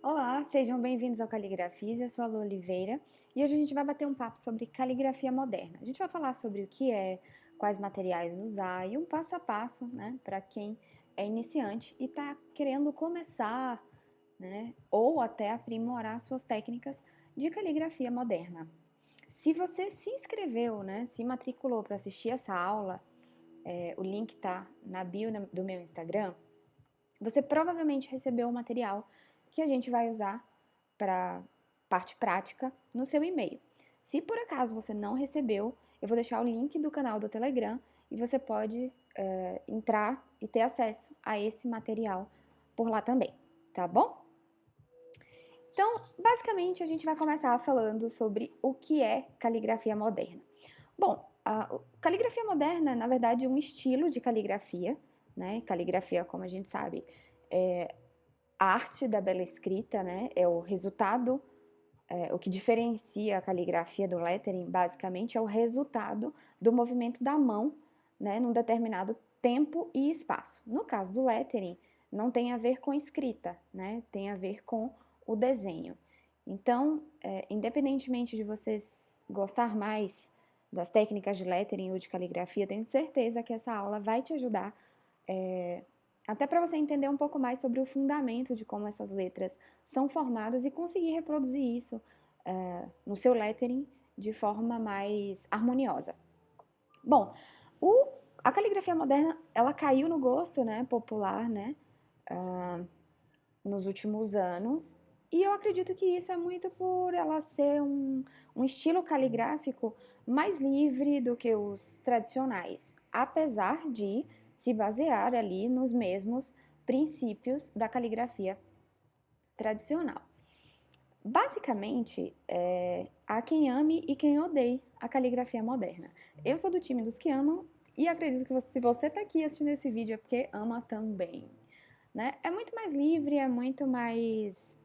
Olá, sejam bem-vindos ao Caligrafias, eu sou a Lu Oliveira e hoje a gente vai bater um papo sobre caligrafia moderna. A gente vai falar sobre o que é, quais materiais usar e um passo a passo, né, para quem é iniciante e está querendo começar, né, ou até aprimorar suas técnicas de caligrafia moderna. Se você se inscreveu, né, se matriculou para assistir essa aula, o link está na bio do meu Instagram, você provavelmente recebeu o material que a gente vai usar para parte prática no seu e-mail. Se por acaso você não recebeu, eu vou deixar o link do canal do Telegram e você pode entrar e ter acesso a esse material por lá também, tá bom? Então, basicamente, a gente vai começar falando sobre o que é caligrafia moderna. Bom, a caligrafia moderna, na verdade, é um estilo de caligrafia, né? Caligrafia, como a gente sabe, é a arte da bela escrita, né? É o resultado, o que diferencia a caligrafia do lettering, basicamente, é o resultado do movimento da mão, né? Num determinado tempo e espaço. No caso do lettering, não tem a ver com escrita, né? Tem a ver com o desenho. Então, independentemente de vocês gostar mais das técnicas de lettering ou de caligrafia, eu tenho certeza que essa aula vai te ajudar até para você entender um pouco mais sobre o fundamento de como essas letras são formadas e conseguir reproduzir isso no seu lettering de forma mais harmoniosa. Bom, a caligrafia moderna, ela caiu no gosto, né, popular, né, nos últimos anos, e eu acredito que isso é muito por ela ser um estilo caligráfico mais livre do que os tradicionais, apesar de se basear ali nos mesmos princípios da caligrafia tradicional. Basicamente, há quem ame e quem odeie a caligrafia moderna. Eu sou do time dos que amam e acredito que se você está aqui assistindo esse vídeo é porque ama também. Né? É muito mais livre, é muito mais.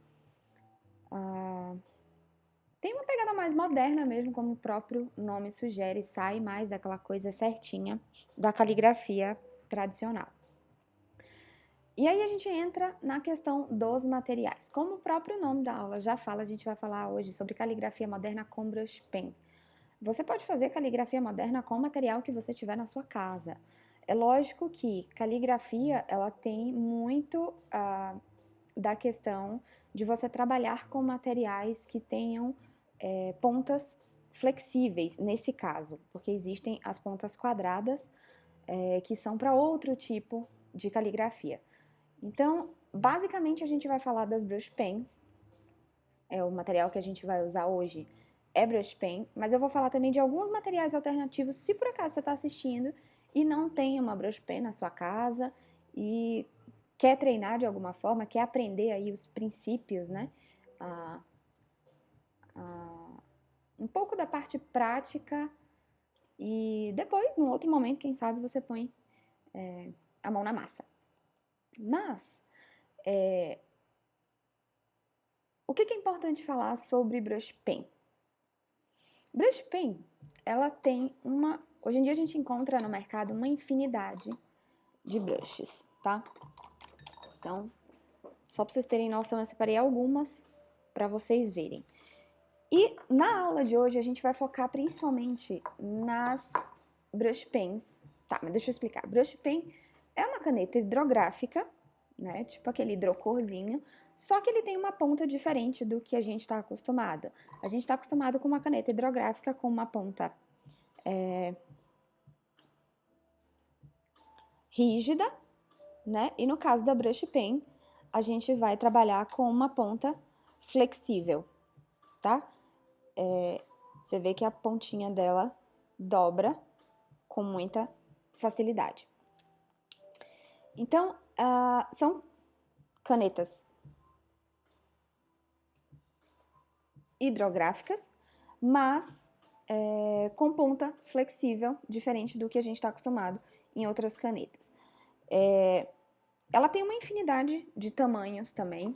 Tem uma pegada mais moderna mesmo, como o próprio nome sugere, sai mais daquela coisa certinha da caligrafia tradicional. E aí a gente entra na questão dos materiais. Como o próprio nome da aula já fala, a gente vai falar hoje sobre caligrafia moderna com brush pen. Você pode fazer caligrafia moderna com o material que você tiver na sua casa. É lógico que caligrafia, ela tem muito da questão de você trabalhar com materiais que tenham pontas flexíveis, nesse caso, porque existem as pontas quadradas, que são para outro tipo de caligrafia. Então, basicamente, a gente vai falar das brush pens, o material que a gente vai usar hoje é brush pen, mas eu vou falar também de alguns materiais alternativos, se por acaso você está assistindo e não tem uma brush pen na sua casa e quer treinar de alguma forma, quer aprender aí os princípios, né? Um pouco da parte prática e depois, num outro momento, quem sabe você põe a mão na massa. Mas, o que é importante falar sobre brush pen? Brush pen, ela tem uma... Hoje em dia a gente encontra no mercado uma infinidade de brushes, tá? Então, só para vocês terem noção, eu separei algumas para vocês verem. E na aula de hoje a gente vai focar principalmente nas brush pens. Tá, mas deixa eu explicar. Brush pen é uma caneta hidrográfica, né? Tipo aquele hidrocorzinho, só que ele tem uma ponta diferente do que a gente está acostumado. A gente está acostumado com uma caneta hidrográfica com uma ponta rígida, né? E no caso da brush pen, a gente vai trabalhar com uma ponta flexível, tá? Você vê que a pontinha dela dobra com muita facilidade. Então, são canetas hidrográficas, mas com ponta flexível, diferente do que a gente está acostumado em outras canetas. Ela tem uma infinidade de tamanhos também,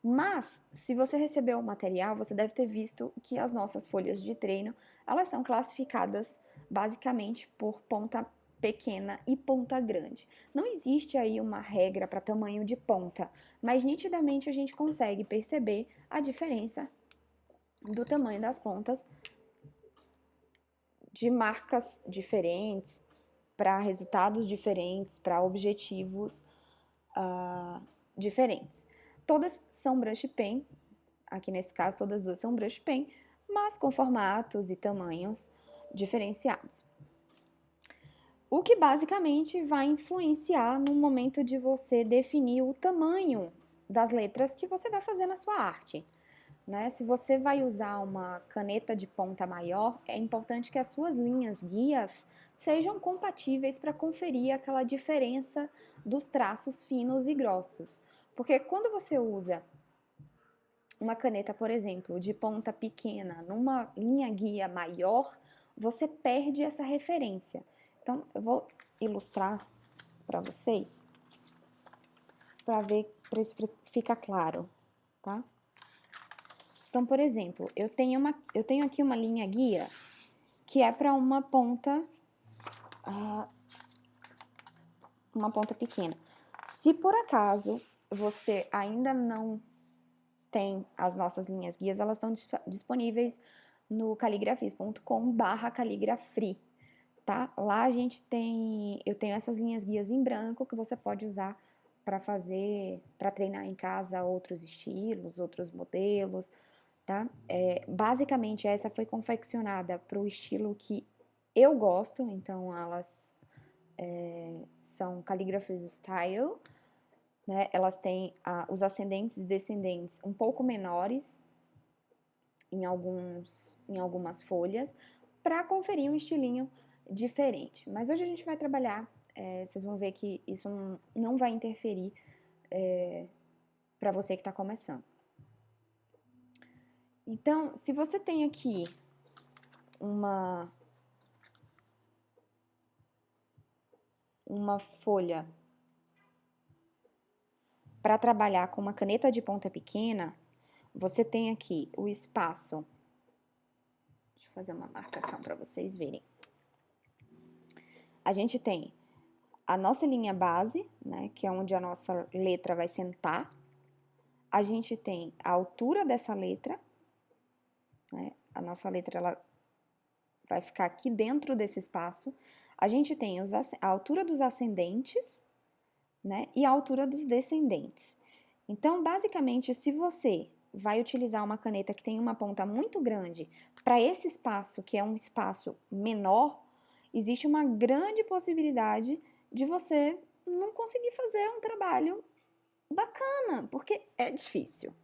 mas se você recebeu o material, você deve ter visto que as nossas folhas de treino, elas são classificadas basicamente por ponta pequena e ponta grande. Não existe aí uma regra para tamanho de ponta, mas nitidamente a gente consegue perceber a diferença do tamanho das pontas de marcas diferentes, para resultados diferentes, para objetivos diferentes. Todas são brush pen, aqui nesse caso todas duas são brush pen, mas com formatos e tamanhos diferenciados. O que basicamente vai influenciar no momento de você definir o tamanho das letras que você vai fazer na sua arte. Né? Se você vai usar uma caneta de ponta maior, é importante que as suas linhas guias sejam compatíveis para conferir aquela diferença dos traços finos e grossos. Porque quando você usa uma caneta, por exemplo, de ponta pequena numa linha guia maior, você perde essa referência. Então, eu vou ilustrar para vocês, para ver, para isso ficar claro, tá? Então, por exemplo, eu tenho aqui uma linha guia que é para uma ponta pequena. Se por acaso você ainda não tem as nossas linhas guias, elas estão disponíveis no caligrafis.com/caligrafree, tá? Lá eu tenho essas linhas guias em branco que você pode usar para treinar em casa outros estilos, outros modelos, tá? Basicamente, essa foi confeccionada para o estilo que eu gosto, então elas são calligraphy style, né? Elas têm os ascendentes e descendentes um pouco menores em algumas folhas, para conferir um estilinho diferente. Mas hoje a gente vai trabalhar, vocês vão ver que isso não vai interferir para você que está começando. Então, se você tem aqui uma folha para trabalhar com uma caneta de ponta pequena, você tem aqui o espaço. Deixa eu fazer uma marcação para vocês verem. A gente tem a nossa linha base, né, que é onde a nossa letra vai sentar. A gente tem a altura dessa letra, né? A nossa letra ela vai ficar aqui dentro desse espaço. A gente tem a altura dos ascendentes, né? E a altura dos descendentes. Então, basicamente, se você vai utilizar uma caneta que tem uma ponta muito grande para esse espaço, que é um espaço menor, existe uma grande possibilidade de você não conseguir fazer um trabalho bacana, porque é difícil,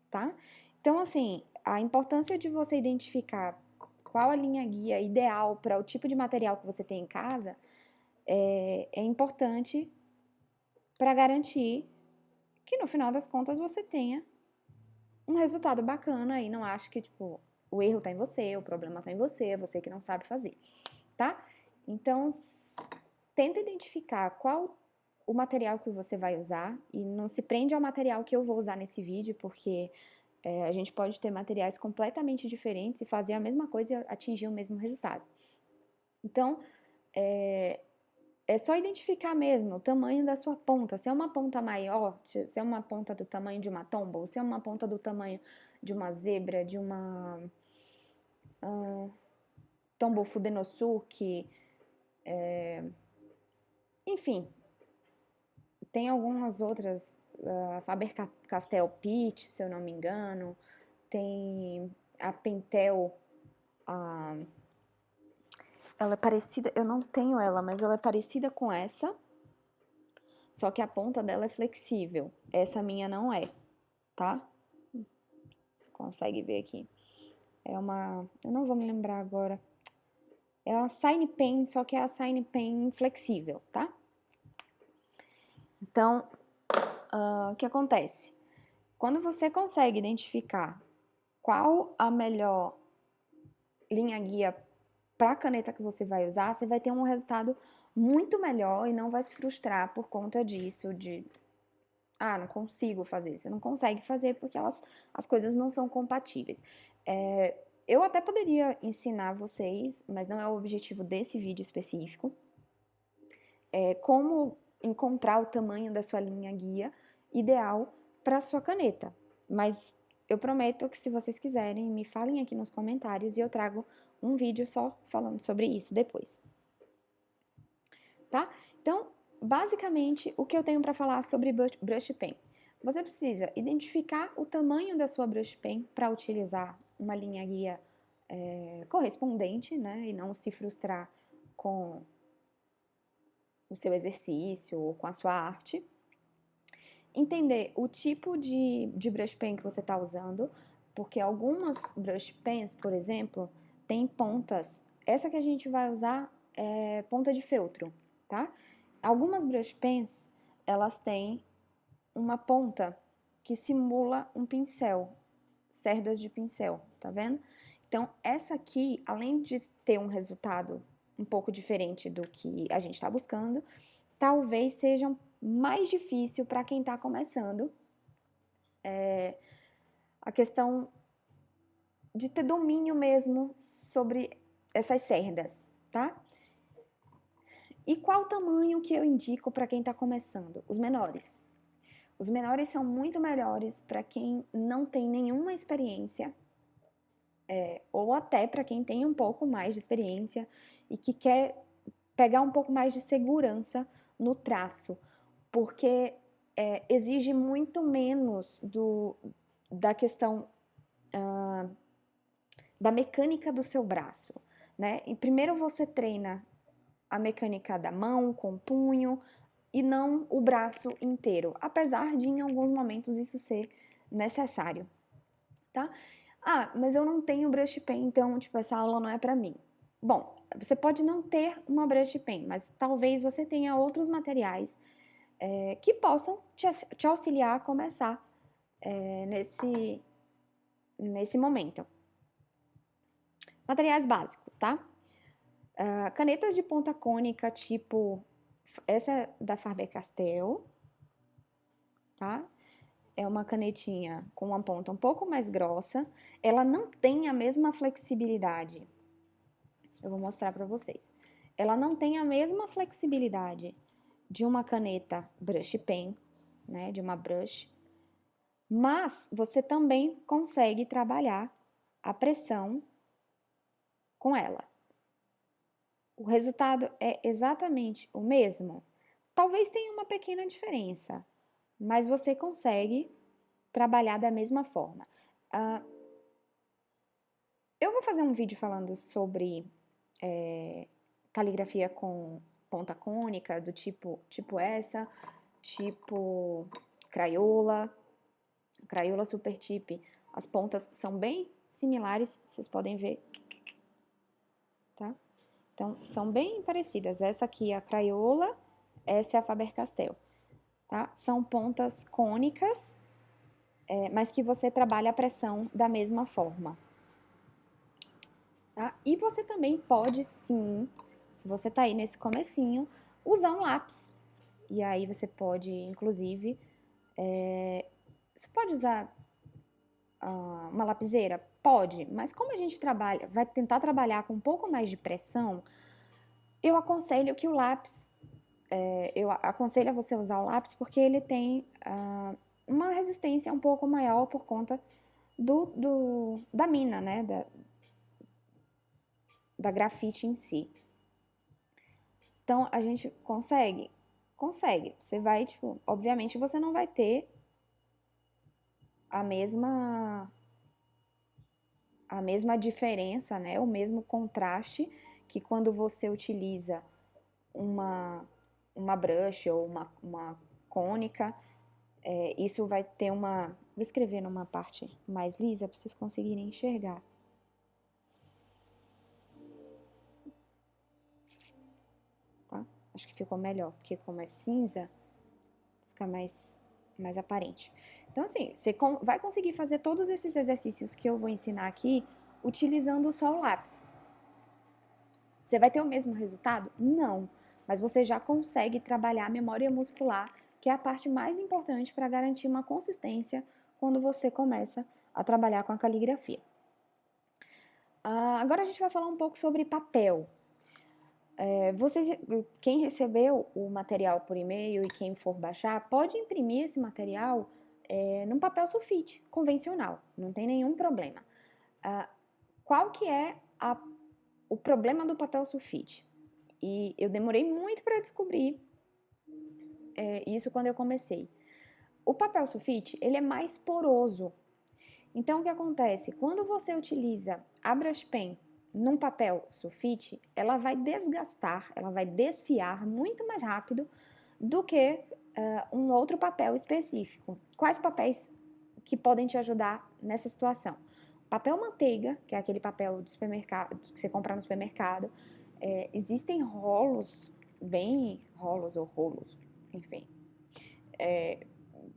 tá? Então, assim, a importância de você identificar qual a linha guia ideal para o tipo de material que você tem em casa é importante para garantir que no final das contas você tenha um resultado bacana e não acho que, tipo, o erro tá em você, o problema tá em você que não sabe fazer, tá? Então, tenta identificar qual o material que você vai usar e não se prende ao material que eu vou usar nesse vídeo, porque a gente pode ter materiais completamente diferentes e fazer a mesma coisa e atingir o mesmo resultado. Então, é só identificar mesmo o tamanho da sua ponta. Se é uma ponta maior, se é uma ponta do tamanho de uma tomba, ou se é uma ponta do tamanho de uma zebra, de uma Tombow Fudenossuke, enfim, tem algumas outras, Faber-Castell Peach, se eu não me engano, tem a Pentel, ela é parecida, eu não tenho ela, mas ela é parecida com essa, só que a ponta dela é flexível. Essa minha não é, tá? Você consegue ver aqui. Eu não vou me lembrar agora. É uma Sign Pen, só que é a Sign Pen flexível, tá? Então, o que acontece? Quando você consegue identificar qual a melhor linha guia para a caneta que você vai usar, você vai ter um resultado muito melhor e não vai se frustrar por conta disso, não consigo fazer. Você não consegue fazer porque as coisas não são compatíveis. Eu até poderia ensinar vocês, mas não é o objetivo desse vídeo específico. como encontrar o tamanho da sua linha guia ideal para a sua caneta. Mas eu prometo que se vocês quiserem, me falem aqui nos comentários e eu trago um vídeo só falando sobre isso depois. Tá? Então, basicamente, o que eu tenho para falar sobre brush pen? Você precisa identificar o tamanho da sua brush pen para utilizar uma linha guia correspondente, né? E não se frustrar com o seu exercício ou com a sua arte. Entender o tipo de brush pen que você está usando, porque algumas brush pens, por exemplo, tem pontas. Essa que a gente vai usar é ponta de feltro, tá? Algumas brush pens, elas têm uma ponta que simula um pincel, cerdas de pincel, tá vendo? Então, essa aqui, além de ter um resultado um pouco diferente do que a gente está buscando, talvez seja mais difícil para quem está começando a questão de ter domínio mesmo sobre essas cerdas, tá? E qual o tamanho que eu indico para quem está começando? Os menores. Os menores são muito melhores para quem não tem nenhuma experiência, ou até para quem tem um pouco mais de experiência e que quer pegar um pouco mais de segurança no traço, porque exige muito menos da questão da mecânica do seu braço, né? E primeiro você treina a mecânica da mão com o punho e não o braço inteiro, apesar de em alguns momentos isso ser necessário, tá? Ah, mas eu não tenho brush pen, então, tipo, essa aula não é para mim. Bom, você pode não ter uma brush pen, mas talvez você tenha outros materiais que possam te auxiliar a começar nesse momento. Materiais básicos, tá? Canetas de ponta cônica, tipo essa da Faber-Castell, tá? É uma canetinha com uma ponta um pouco mais grossa. Ela não tem a mesma flexibilidade. Eu vou mostrar para vocês. Ela não tem a mesma flexibilidade de uma caneta brush pen, né? De uma brush. Mas você também consegue trabalhar a pressão com ela. O resultado é exatamente o mesmo? Talvez tenha uma pequena diferença, mas você consegue trabalhar da mesma forma. Eu vou fazer um vídeo falando sobre caligrafia com ponta cônica, do tipo essa, tipo Crayola, Crayola Super Tip. As pontas são bem similares, vocês podem ver, tá? Então, são bem parecidas. Essa aqui é a Crayola, essa é a Faber-Castell, tá? São pontas cônicas, mas que você trabalha a pressão da mesma forma, tá? E você também pode, sim, se você tá aí nesse comecinho, usar um lápis. E aí você pode, inclusive, você pode usar uma lapiseira? Pode, mas como a gente vai tentar trabalhar com um pouco mais de pressão, eu aconselho que o lápis, eu aconselho a você usar o lápis porque ele tem uma resistência um pouco maior por conta da mina, né, da grafite em si. Então, a gente consegue? Consegue. Você vai, tipo, obviamente você não vai ter a mesma diferença, né, o mesmo contraste que quando você utiliza uma brush ou uma cônica, isso vai ter Vou escrever numa parte mais lisa para vocês conseguirem enxergar. Tá? Acho que ficou melhor, porque como é cinza, fica mais aparente. Então, assim, você vai conseguir fazer todos esses exercícios que eu vou ensinar aqui utilizando só o lápis. Você vai ter o mesmo resultado? Não. Mas você já consegue trabalhar a memória muscular, que é a parte mais importante para garantir uma consistência quando você começa a trabalhar com a caligrafia. Agora a gente vai falar um pouco sobre papel. quem recebeu o material por e-mail e quem for baixar, pode imprimir esse material num papel sulfite convencional, não tem nenhum problema. Qual que é o problema do papel sulfite? E eu demorei muito para descobrir isso quando eu comecei. O papel sulfite, ele é mais poroso. Então, o que acontece? Quando você utiliza a brush pen num papel sulfite, ela vai desgastar, ela vai desfiar muito mais rápido do que um outro papel específico. Quais papéis que podem te ajudar nessa situação? Papel manteiga, que é aquele papel de supermercado que você compra no supermercado. Existem rolos, enfim,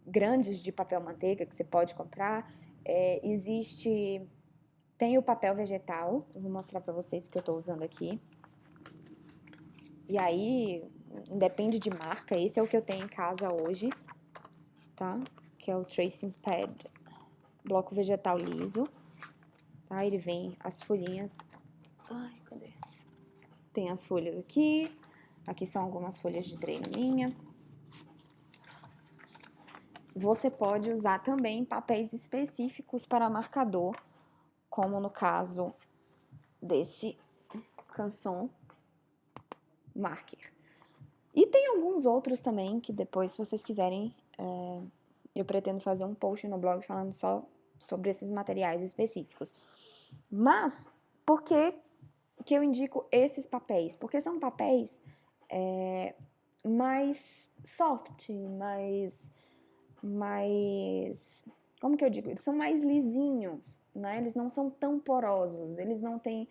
grandes de papel manteiga que você pode comprar. Tem o papel vegetal, eu vou mostrar para vocês o que eu estou usando aqui. E aí, independe de marca, esse é o que eu tenho em casa hoje, tá? Que é o Tracing Pad, bloco vegetal liso, tá? Ele vem as folhinhas. Ai, cadê? Tem as folhas aqui. Aqui são algumas folhas de treino minha. Você pode usar também papéis específicos para marcador, como no caso desse Canson Marker. E tem alguns outros também que depois, se vocês quiserem, eu pretendo fazer um post no blog falando só sobre esses materiais específicos. Mas, por que eu indico esses papéis? Porque são papéis mais soft, como que eu digo? Eles são mais lisinhos, né? Eles não são tão porosos, eles não têm...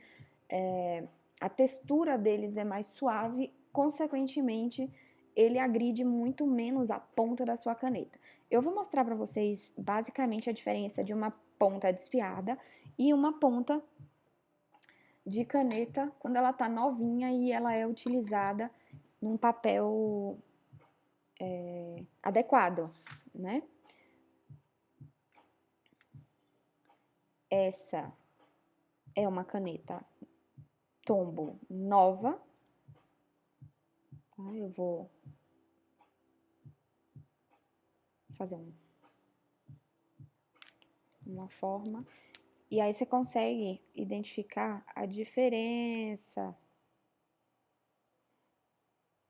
a textura deles é mais suave, consequentemente, ele agride muito menos a ponta da sua caneta. Eu vou mostrar para vocês, basicamente, a diferença de uma ponta desfiada e uma ponta de caneta quando ela tá novinha e ela é utilizada num papel adequado, né? Essa é uma caneta Tombow nova, tá? Eu vou fazer uma forma, e aí você consegue identificar a diferença.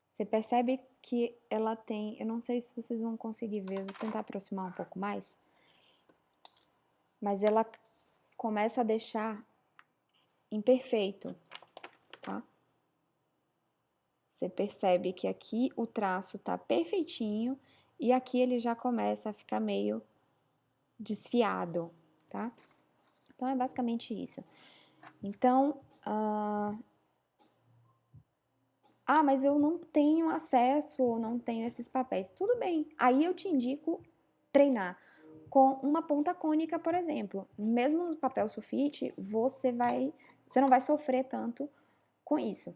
Você percebe que ela tem, eu não sei se vocês vão conseguir ver, eu vou tentar aproximar um pouco mais, mas ela começa a deixar imperfeito, tá? Você percebe que aqui o traço tá perfeitinho e aqui ele já começa a ficar meio desfiado, tá? Então, é basicamente isso. Então, mas eu não tenho acesso ou não tenho esses papéis. Tudo bem, aí eu te indico treinar com uma ponta cônica, por exemplo. Mesmo no papel sulfite, você não vai sofrer tanto com isso.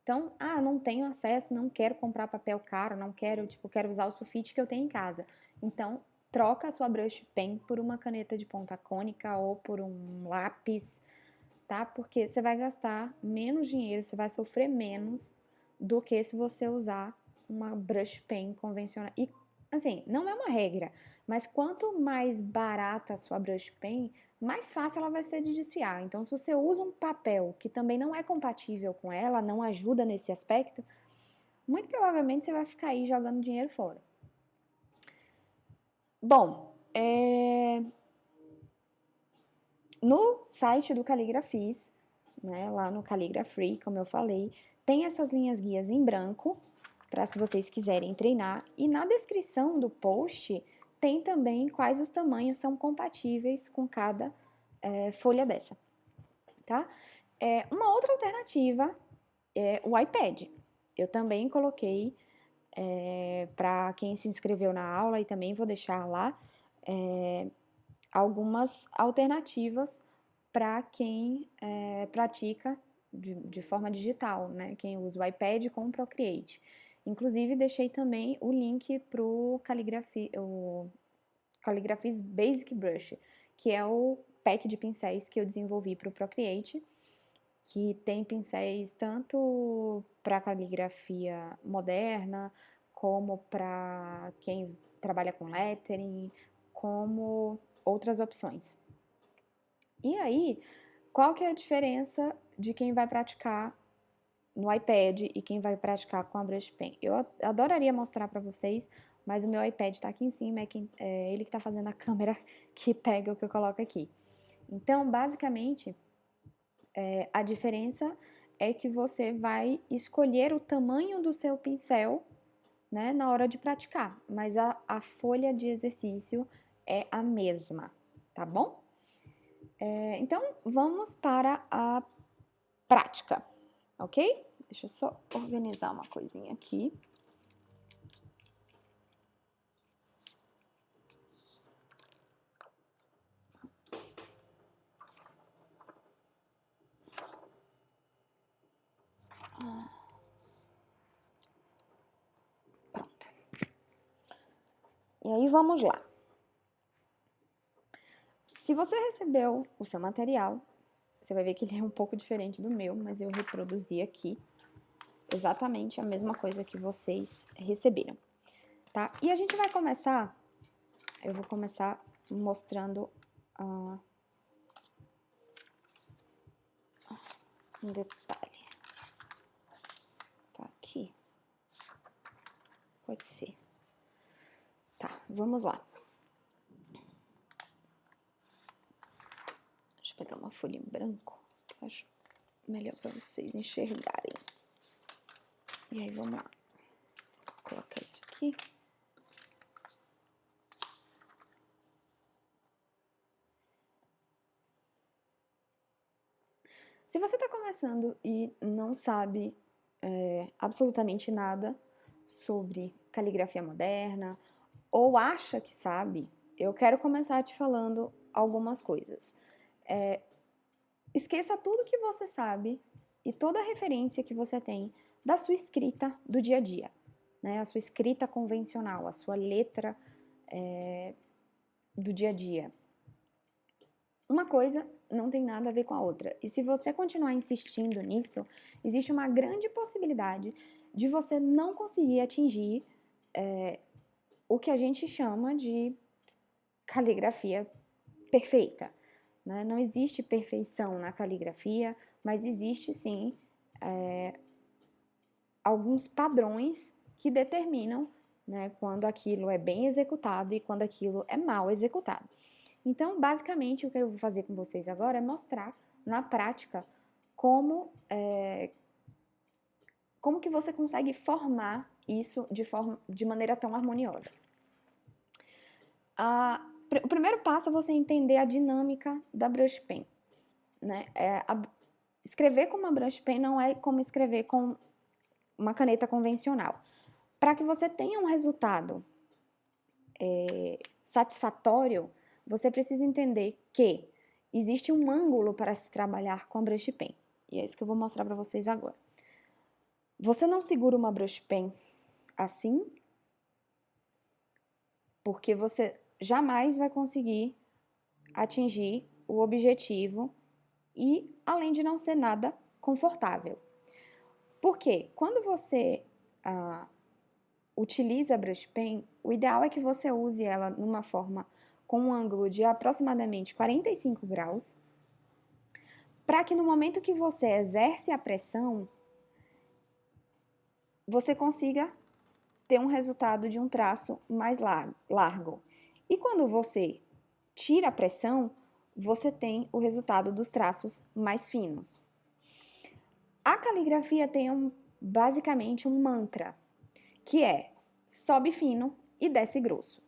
Então, não tenho acesso, não quero comprar papel caro, não quero, quero usar o sulfite que eu tenho em casa. Então, troca a sua brush pen por uma caneta de ponta cônica ou por um lápis, tá? Porque você vai gastar menos dinheiro, você vai sofrer menos do que se você usar uma brush pen convencional. E, assim, não é uma regra, mas quanto mais barata a sua brush pen, mais fácil ela vai ser de desfiar. Então, se você usa um papel que também não é compatível com ela, não ajuda nesse aspecto, muito provavelmente você vai ficar aí jogando dinheiro fora. Bom, no site do Caligrafis, né, lá no Calligraphy, como eu falei, tem essas linhas guias em branco, para se vocês quiserem treinar, e na descrição do post tem também quais os tamanhos são compatíveis com cada folha dessa, tá? Uma outra alternativa é o iPad. Eu também coloquei para quem se inscreveu na aula e também vou deixar lá algumas alternativas para quem pratica de forma digital, né? Quem usa o iPad com o Procreate. Inclusive, deixei também o link para o Calligraphy's Basic Brush, que é o pack de pincéis que eu desenvolvi para o Procreate. que tem pincéis tanto para caligrafia moderna, como para quem trabalha com lettering, como outras opções. E aí, qual que é a diferença de quem vai praticar no iPad e quem vai praticar com a Brush Pen? Eu adoraria mostrar para vocês, mas o meu iPad está aqui em cima, é ele que está fazendo a câmera que pega o que eu coloco aqui. Então, basicamente, a diferença é que você vai escolher o tamanho do seu pincel, né, na hora de praticar, mas a folha de exercício é a mesma, tá bom? Então, vamos para a prática, ok? Deixa eu só organizar uma coisinha aqui. Pronto. E aí, vamos lá. Se você recebeu o seu material, você vai ver que ele é um pouco diferente do meu, mas eu reproduzi aqui exatamente a mesma coisa que vocês receberam, tá? E a gente vai começar, eu vou começar mostrando um detalhe. Tá aqui. Pode ser. Tá, vamos lá. Deixa eu pegar uma folha em branco, que eu acho melhor para vocês enxergarem. E aí, vamos lá. Vou colocar isso aqui. Se você está começando e não sabe absolutamente nada sobre caligrafia moderna, ou acha que sabe, eu quero começar te falando algumas coisas. Esqueça tudo que você sabe e toda a referência que você tem da sua escrita do dia a dia, né? A sua escrita convencional, a sua letra do dia a dia. Uma coisa não tem nada a ver com a outra. E se você continuar insistindo nisso, existe uma grande possibilidade de você não conseguir atingir o que a gente chama de caligrafia perfeita, né? Não existe perfeição na caligrafia, mas existe sim alguns padrões que determinam, né, quando aquilo é bem executado e quando aquilo é mal executado. Então, basicamente, o que eu vou fazer com vocês agora é mostrar na prática como que você consegue formar isso de maneira tão harmoniosa. O primeiro passo é você entender a dinâmica da brush pen, né? Escrever com uma brush pen não é como escrever com uma caneta convencional. Para que você tenha um resultado satisfatório, você precisa entender que existe um ângulo para se trabalhar com a brush pen. E é isso que eu vou mostrar para vocês agora. Você não segura uma brush pen assim, porque você jamais vai conseguir atingir o objetivo e, além de não ser nada confortável. Porque quando você utiliza a brush pen, o ideal é que você use ela numa forma com um ângulo de aproximadamente 45 graus, para que no momento que você exerce a pressão, você consiga ter um resultado de um traço mais largo. E quando você tira a pressão, você tem o resultado dos traços mais finos. A caligrafia tem basicamente um mantra, que é sobe fino e desce grosso.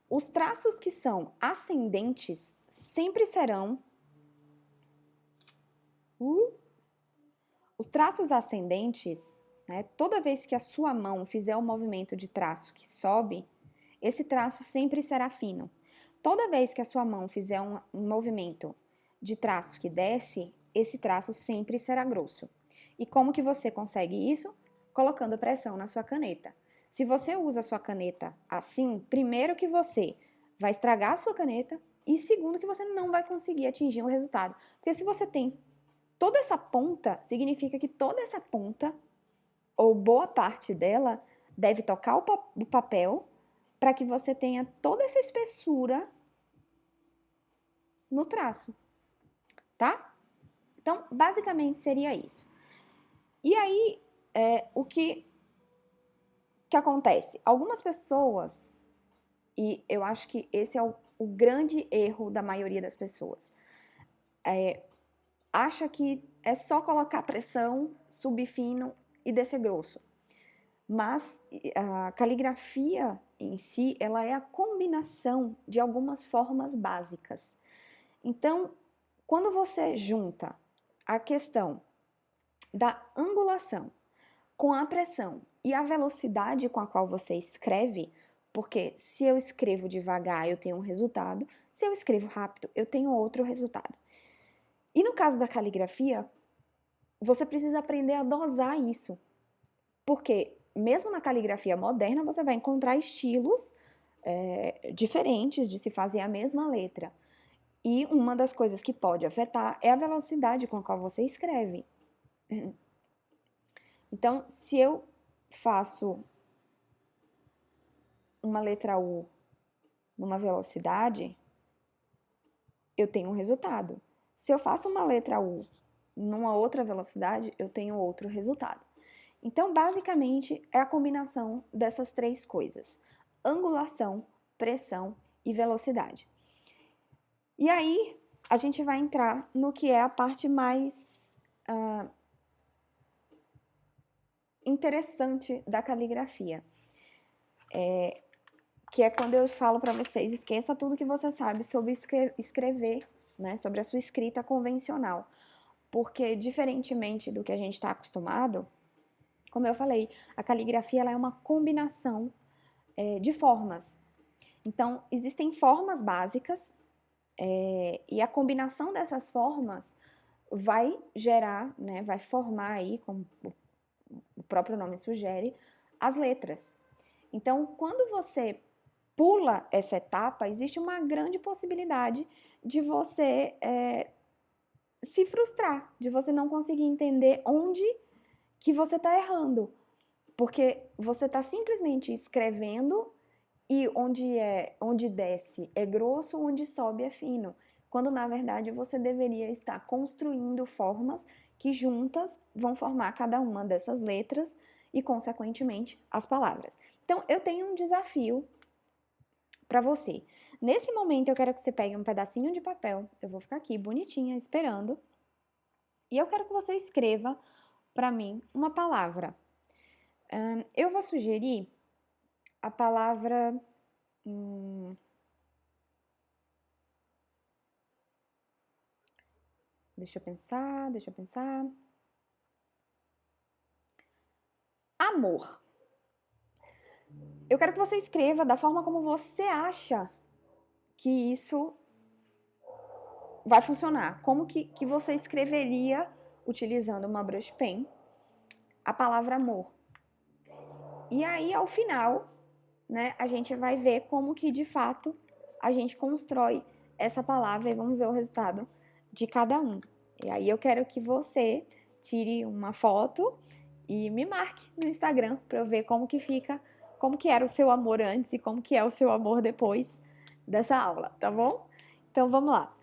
Os traços que são ascendentes sempre serão... Os traços ascendentes, né, toda vez que a sua mão fizer o movimento de traço que sobe, esse traço sempre será fino. Toda vez que a sua mão fizer um movimento de traço que desce, esse traço sempre será grosso. E como que você consegue isso? Colocando pressão na sua caneta. Se você usa a sua caneta assim, primeiro que você vai estragar a sua caneta e segundo que você não vai conseguir atingir o resultado. Porque se você tem toda essa ponta significa que toda essa ponta, ou boa parte dela, deve tocar o papel para que você tenha toda essa espessura no traço, tá? Então, basicamente seria isso. E aí, o que acontece? Algumas pessoas, e eu acho que esse é o grande erro da maioria das pessoas, acha que é só colocar pressão, subir fino e descer grosso. Mas a caligrafia em si, ela é a combinação de algumas formas básicas. Então, quando você junta a questão da angulação com a pressão e a velocidade com a qual você escreve, porque se eu escrevo devagar, eu tenho um resultado, se eu escrevo rápido, eu tenho outro resultado. E no caso da caligrafia, você precisa aprender a dosar isso, porque mesmo na caligrafia moderna, você vai encontrar estilos diferentes de se fazer a mesma letra. E uma das coisas que pode afetar é a velocidade com a qual você escreve. Então, se eu faço uma letra U numa velocidade, eu tenho um resultado. Se eu faço uma letra U numa outra velocidade, eu tenho outro resultado. Então, basicamente, é a combinação dessas três coisas: angulação, pressão e velocidade. E aí, a gente vai entrar no que é a parte mais interessante da caligrafia. Que é quando eu falo para vocês, esqueça tudo que você sabe sobre escrever, né, sobre a sua escrita convencional. Porque, diferentemente do que a gente está acostumado, como eu falei, a caligrafia ela é uma combinação de formas. Então, existem formas básicas e a combinação dessas formas vai gerar, né, vai formar aí, como o próprio nome sugere, as letras. Então, quando você pula essa etapa, existe uma grande possibilidade de você se frustrar, de você não conseguir entender onde que você está errando, porque você está simplesmente escrevendo e onde desce é grosso, onde sobe é fino, quando na verdade você deveria estar construindo formas que juntas vão formar cada uma dessas letras e, consequentemente, as palavras. Então, eu tenho um desafio para você. Nesse momento, eu quero que você pegue um pedacinho de papel, eu vou ficar aqui bonitinha esperando, e eu quero que você escreva para mim uma palavra. Eu vou sugerir a palavra. Deixa eu pensar. Amor. Eu quero que você escreva da forma como você acha que isso vai funcionar. Como que você escreveria, utilizando uma brush pen, a palavra amor. E aí, ao final, né, a gente vai ver como que, de fato, a gente constrói essa palavra e vamos ver o resultado de cada um. E aí eu quero que você tire uma foto e me marque no Instagram para eu ver como que fica, como que era o seu amor antes e como que é o seu amor depois dessa aula, tá bom? Então vamos lá.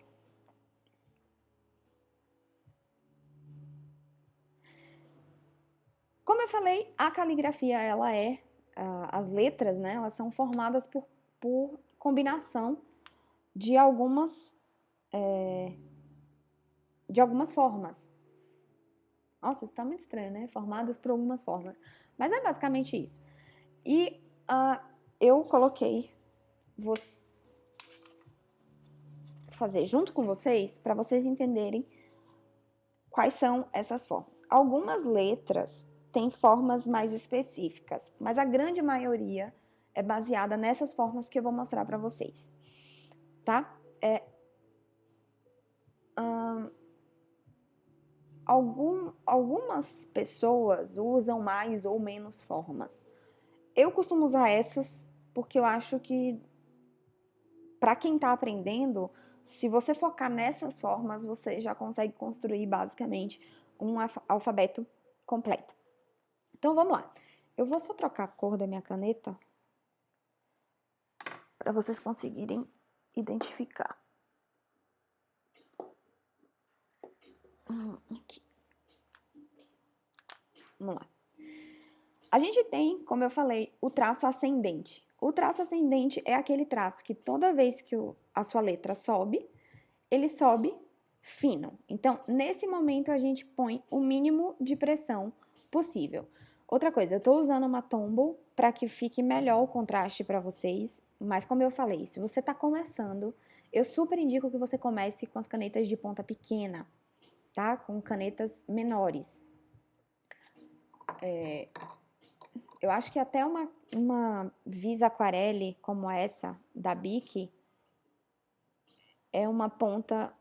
Como eu falei, a caligrafia, ela as letras, né, elas são formadas por combinação de algumas formas. Nossa, isso tá muito estranho, né? Formadas por algumas formas. Mas é basicamente isso. E eu coloquei, vou fazer junto com vocês, para vocês entenderem quais são essas formas. Algumas letras têm formas mais específicas, mas a grande maioria é baseada nessas formas que eu vou mostrar para vocês, tá? Algumas pessoas usam mais ou menos formas. Eu costumo usar essas porque eu acho que, para quem está aprendendo, se você focar nessas formas, você já consegue construir basicamente um alfabeto completo. Então vamos lá. Eu vou só trocar a cor da minha caneta para vocês conseguirem identificar. Aqui. Vamos lá. A gente tem, como eu falei, o traço ascendente. O traço ascendente é aquele traço que toda vez que a sua letra sobe, ele sobe fino. Então, nesse momento, a gente põe o mínimo de pressão possível. Outra coisa, eu estou usando uma Tombow para que fique melhor o contraste para vocês, mas como eu falei, se você está começando, eu super indico que você comece com as canetas de ponta pequena, tá? Com canetas menores. Eu acho que até uma Visa Aquarelle como essa, da Bic, é uma ponta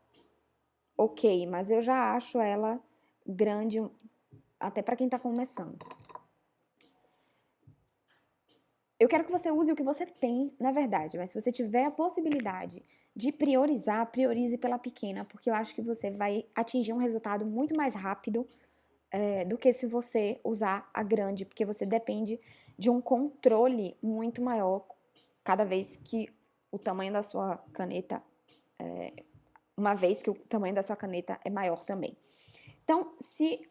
ok, mas eu já acho ela grande até para quem está começando. Eu quero que você use o que você tem, na verdade, mas se você tiver a possibilidade de priorizar, priorize pela pequena, porque eu acho que você vai atingir um resultado muito mais rápido do que se você usar a grande, porque você depende de um controle muito maior cada vez que o tamanho da sua caneta, uma vez que o tamanho da sua caneta é maior também. Então, se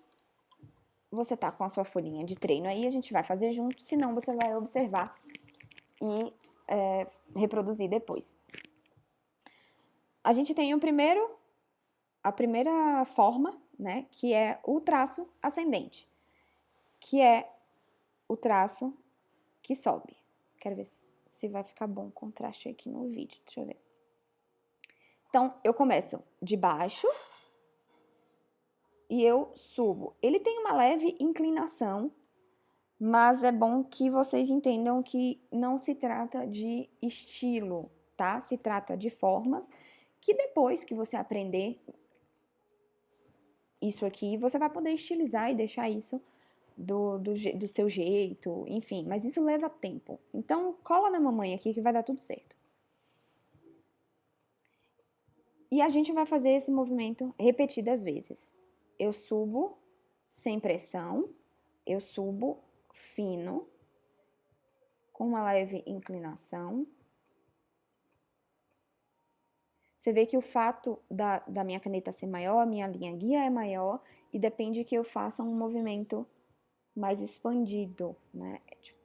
você tá com a sua folhinha de treino aí, a gente vai fazer junto, senão você vai observar e reproduzir depois. A gente tem a primeira forma, né, que é o traço ascendente, que é o traço que sobe. Quero ver se vai ficar bom o contraste aqui no vídeo, deixa eu ver. Então, eu começo de baixo e eu subo. Ele tem uma leve inclinação, mas é bom que vocês entendam que não se trata de estilo, tá? Se trata de formas que depois que você aprender isso aqui, você vai poder estilizar e deixar isso do seu jeito, enfim, mas isso leva tempo. Então, cola na mamãe aqui que vai dar tudo certo. E a gente vai fazer esse movimento repetidas vezes. Eu subo sem pressão, eu subo fino, com uma leve inclinação. Você vê que o fato da minha caneta ser maior, a minha linha guia é maior, e depende que eu faça um movimento mais expandido, né? Tipo,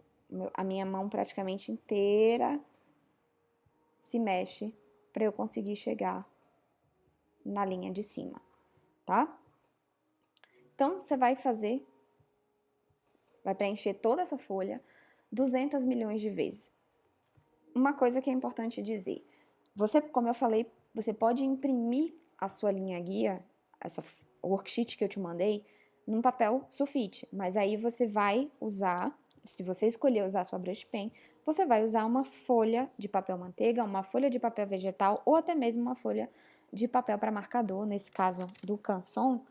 a minha mão praticamente inteira se mexe para eu conseguir chegar na linha de cima, tá? Então, você vai preencher toda essa folha 200 milhões de vezes. Uma coisa que é importante dizer, você, como eu falei, você pode imprimir a sua linha guia, essa worksheet que eu te mandei, num papel sulfite, mas aí você vai usar, se você escolher usar a sua brush pen, você vai usar uma folha de papel manteiga, uma folha de papel vegetal ou até mesmo uma folha de papel para marcador, nesse caso do Canson,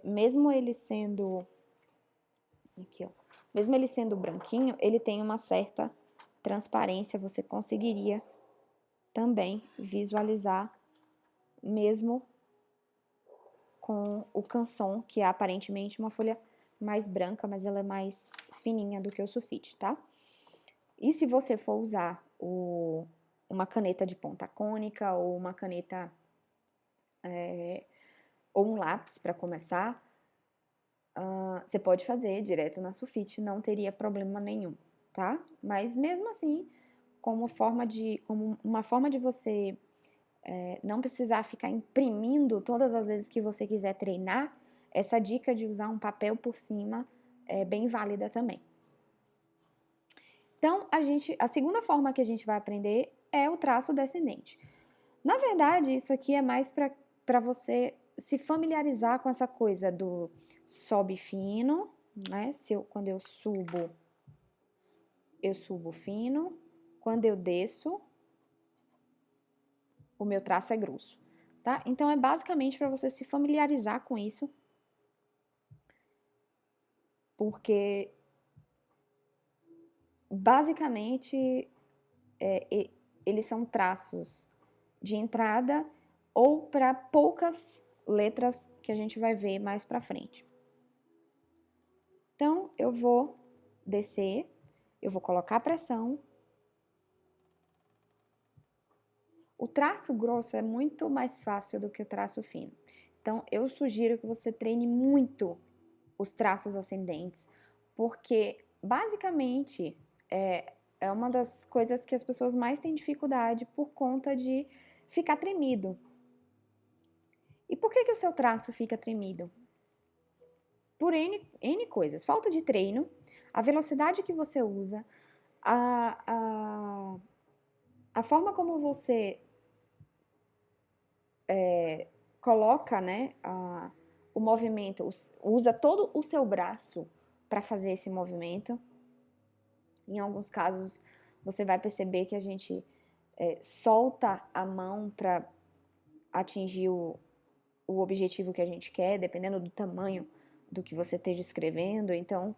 mesmo ele sendo aqui, ó, mesmo ele sendo branquinho, ele tem uma certa transparência, você conseguiria também visualizar mesmo com o Canson, que é aparentemente uma folha mais branca, mas ela é mais fininha do que o sulfite, tá? E se você for usar uma caneta de ponta cônica ou uma caneta ou um lápis para começar, você pode fazer direto na sulfite, não teria problema nenhum, tá? Mas mesmo assim, como uma forma de você não precisar ficar imprimindo todas as vezes que você quiser treinar, essa dica de usar um papel por cima é bem válida também. Então, a segunda forma que a gente vai aprender é o traço descendente. Na verdade, isso aqui é mais para você se familiarizar com essa coisa do sobe fino, né? Quando eu subo fino. Quando eu desço, o meu traço é grosso, tá? Então, é basicamente para você se familiarizar com isso, porque basicamente eles são traços de entrada ou para poucas letras que a gente vai ver mais para frente. Então, eu vou descer, eu vou colocar pressão. O traço grosso é muito mais fácil do que o traço fino. Então, eu sugiro que você treine muito os traços ascendentes, porque basicamente é uma das coisas que as pessoas mais têm dificuldade por conta de ficar tremido. E por que o seu traço fica tremido? Por N coisas. Falta de treino, a velocidade que você usa, a forma como você coloca, né, o movimento, usa todo o seu braço para fazer esse movimento. Em alguns casos, você vai perceber que a gente solta a mão para atingir o objetivo que a gente quer, dependendo do tamanho do que você esteja escrevendo. Então,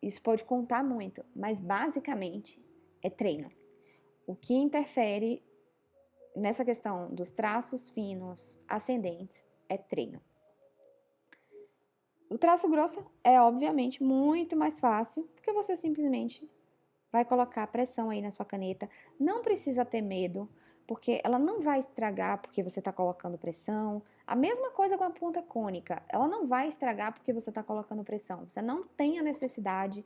isso pode contar muito, mas basicamente é treino. O que interfere nessa questão dos traços finos ascendentes é treino. O traço grosso é, obviamente, muito mais fácil, porque você simplesmente vai colocar pressão aí na sua caneta. Não precisa ter medo, porque ela não vai estragar porque você está colocando pressão. A mesma coisa com a ponta cônica, ela não vai estragar porque você está colocando pressão. Você não tem a necessidade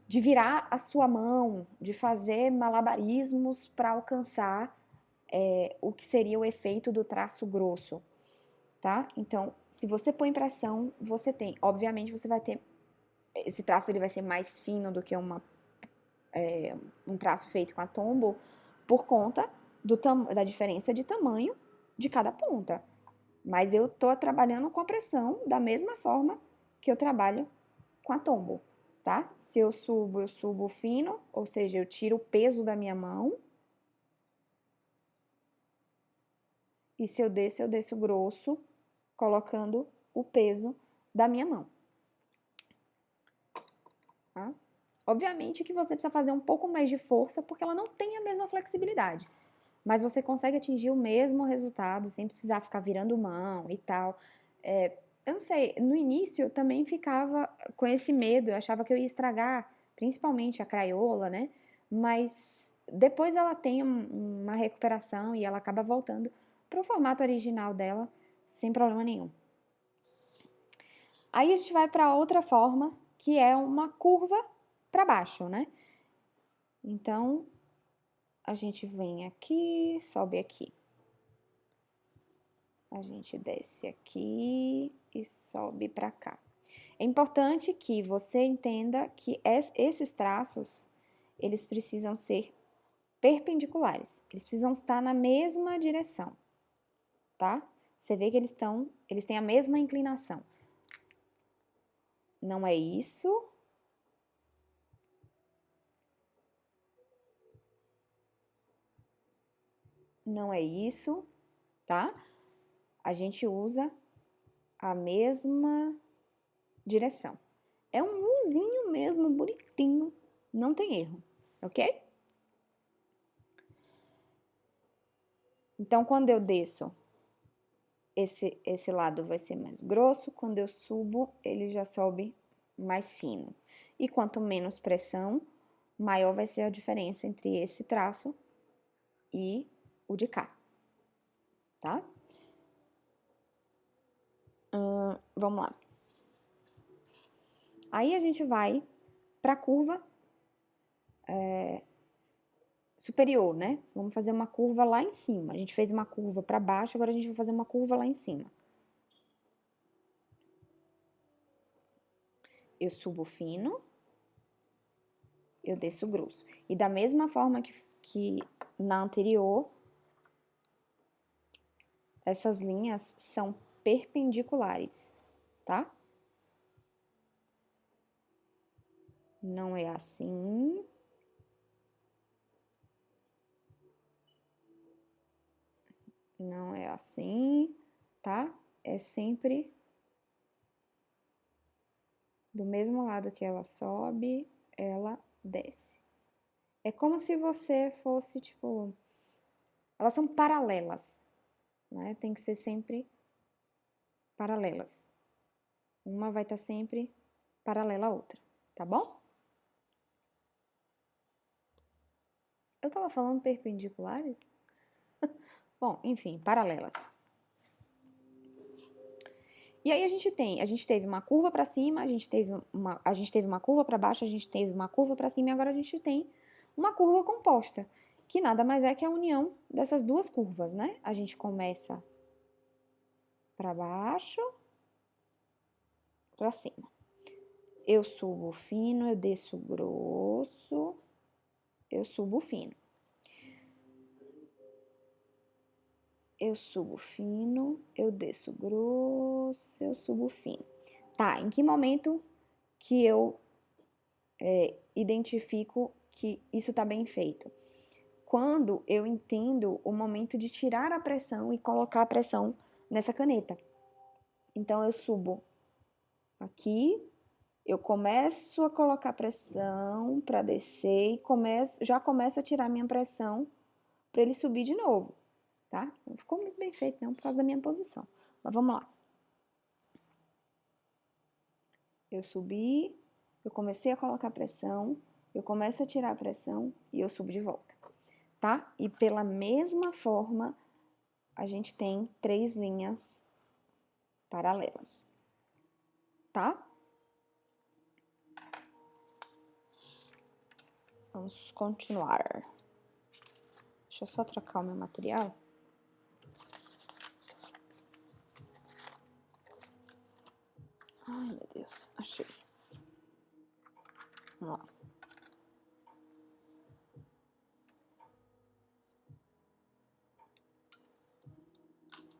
de virar a sua mão, de fazer malabarismos para alcançar o que seria o efeito do traço grosso, tá? Então, se você põe pressão, você tem. Obviamente, você vai ter. Esse traço ele vai ser mais fino do que um traço feito com a Tombow por conta da diferença de tamanho de cada ponta. Mas eu tô trabalhando com a pressão da mesma forma que eu trabalho com a Tombow, tá? Se eu subo fino, ou seja, eu tiro o peso da minha mão. E se eu desço grosso, colocando o peso da minha mão. Tá? Obviamente que você precisa fazer um pouco mais de força, porque ela não tem a mesma flexibilidade. Mas você consegue atingir o mesmo resultado sem precisar ficar virando mão e tal. Eu não sei, no início eu também ficava com esse medo, eu achava que eu ia estragar, principalmente a craiola, né? Mas depois ela tem uma recuperação e ela acaba voltando para o formato original dela sem problema nenhum. Aí a gente vai para outra forma, que é uma curva para baixo, né? Então, a gente vem aqui, sobe aqui. A gente desce aqui e sobe para cá. É importante que você entenda que esses traços, eles precisam ser perpendiculares. Eles precisam estar na mesma direção, tá? Você vê que eles têm a mesma inclinação. Não é isso. Não é isso, tá? A gente usa a mesma direção. É um Uzinho mesmo, bonitinho, não tem erro, ok? Então, quando eu desço, esse lado vai ser mais grosso, quando eu subo, ele já sobe mais fino. E quanto menos pressão, maior vai ser a diferença entre esse traço e o de cá, tá? Vamos lá. Aí a gente vai para a curva superior, né? Vamos fazer uma curva lá em cima. A gente fez uma curva para baixo, agora a gente vai fazer uma curva lá em cima. Eu subo fino, eu desço grosso. E da mesma forma que na anterior, essas linhas são perpendiculares, tá? Não é assim. Não é assim, tá? É sempre do mesmo lado que ela sobe, ela desce. É como se você fosse, tipo, elas são paralelas, né? Tem que ser sempre paralelas. Uma vai estar sempre paralela à outra, tá bom? Eu tava falando perpendiculares? Bom, enfim, paralelas. E aí a gente teve uma curva para cima, a gente teve uma curva para baixo, a gente teve uma curva para cima e agora a gente tem uma curva composta, que nada mais é que a união dessas duas curvas, né? A gente começa para baixo, para cima. Eu subo fino, eu desço grosso, eu subo fino. Eu subo fino, eu desço grosso, eu subo fino. Tá, em que momento que eu identifico que isso tá bem feito? Quando eu entendo o momento de tirar a pressão e colocar a pressão nessa caneta. Então, eu subo aqui, eu começo a colocar pressão para descer e já começo a tirar minha pressão para ele subir de novo, tá? Não ficou muito bem feito não, por causa da minha posição. Mas vamos lá. Eu subi, eu comecei a colocar pressão, eu começo a tirar a pressão e eu subo de volta, tá? E pela mesma forma, a gente tem 3 linhas paralelas, tá? Vamos continuar. Deixa eu só trocar o meu material. Ai, meu Deus, achei. Vamos lá.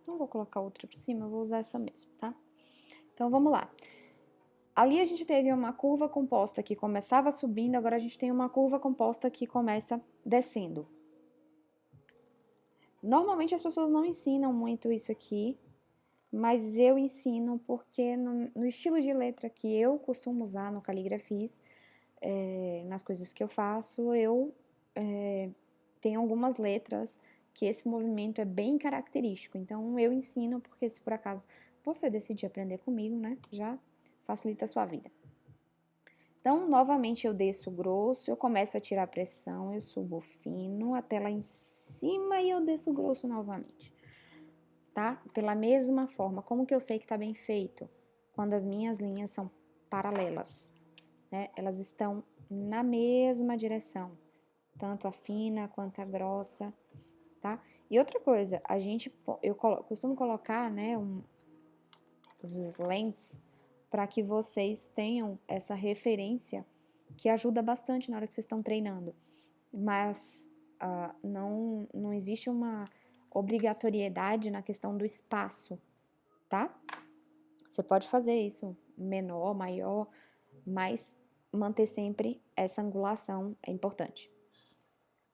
Não vou colocar outra por cima, eu vou usar essa mesmo, tá? Então, vamos lá. Ali a gente teve uma curva composta que começava subindo, agora a gente tem uma curva composta que começa descendo. Normalmente as pessoas não ensinam muito isso aqui, mas eu ensino porque no estilo de letra que eu costumo usar no Caligrafis, nas coisas que eu faço, eu tenho algumas letras que esse movimento é bem característico. Então, eu ensino porque se por acaso você decidir aprender comigo, né, já facilita a sua vida. Então, novamente, eu desço grosso, eu começo a tirar pressão, eu subo fino até lá em cima e eu desço grosso novamente, tá? Pela mesma forma, como que eu sei que tá bem feito? Quando as minhas linhas são paralelas, né? Elas estão na mesma direção, tanto a fina quanto a grossa, tá? E outra coisa, eu costumo colocar, né, os slants para que vocês tenham essa referência que ajuda bastante na hora que vocês estão treinando. Mas não existe uma obrigatoriedade na questão do espaço, tá? Você pode fazer isso menor, maior, mas manter sempre essa angulação é importante.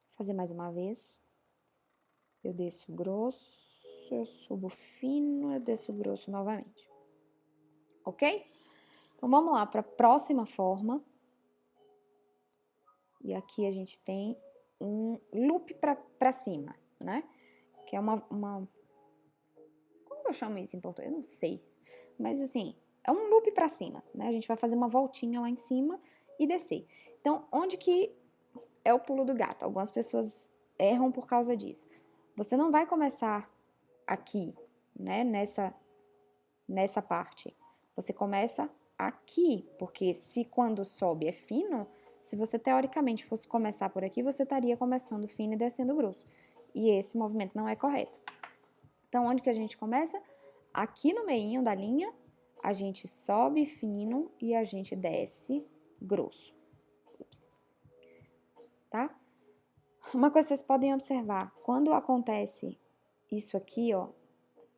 Vou fazer mais uma vez. Eu desço grosso, eu subo fino, eu desço grosso novamente. Ok? Então, vamos lá para a próxima forma. E aqui a gente tem um loop para cima, né? Que é uma... Como que eu chamo isso em português? Eu não sei. Mas, assim, é um loop para cima, né? A gente vai fazer uma voltinha lá em cima e descer. Então, onde que é o pulo do gato? Algumas pessoas erram por causa disso. Você não vai começar aqui, né? Nessa parte. Você começa aqui, porque se quando sobe é fino, se você teoricamente fosse começar por aqui, você estaria começando fino e descendo grosso. E esse movimento não é correto. Então, onde que a gente começa? Aqui no meinho da linha, a gente sobe fino e a gente desce grosso. Ups. Tá? Uma coisa que vocês podem observar, quando acontece isso aqui, ó,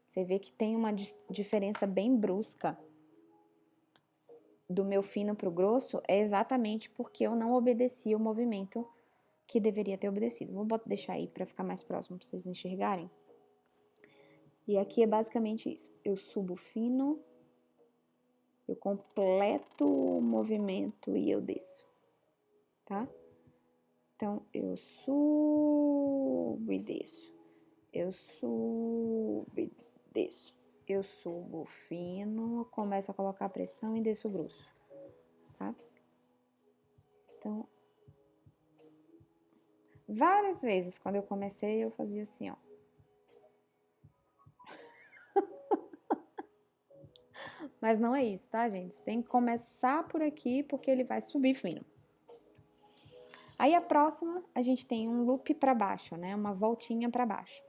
você vê que tem uma diferença bem brusca do meu fino para o grosso, é exatamente porque eu não obedeci o movimento que deveria ter obedecido. Vou deixar aí para ficar mais próximo para vocês enxergarem. E aqui é basicamente isso. Eu subo fino, eu completo o movimento e eu desço, tá? Então, eu subo e desço. Eu subo, desço. Eu subo fino, começo a colocar pressão e desço grosso, tá? Então, várias vezes, quando eu comecei, eu fazia assim, ó. Mas não é isso, tá, gente? Você tem que começar por aqui, porque ele vai subir fino. Aí, a próxima, a gente tem um loop pra baixo, né? Uma voltinha pra baixo.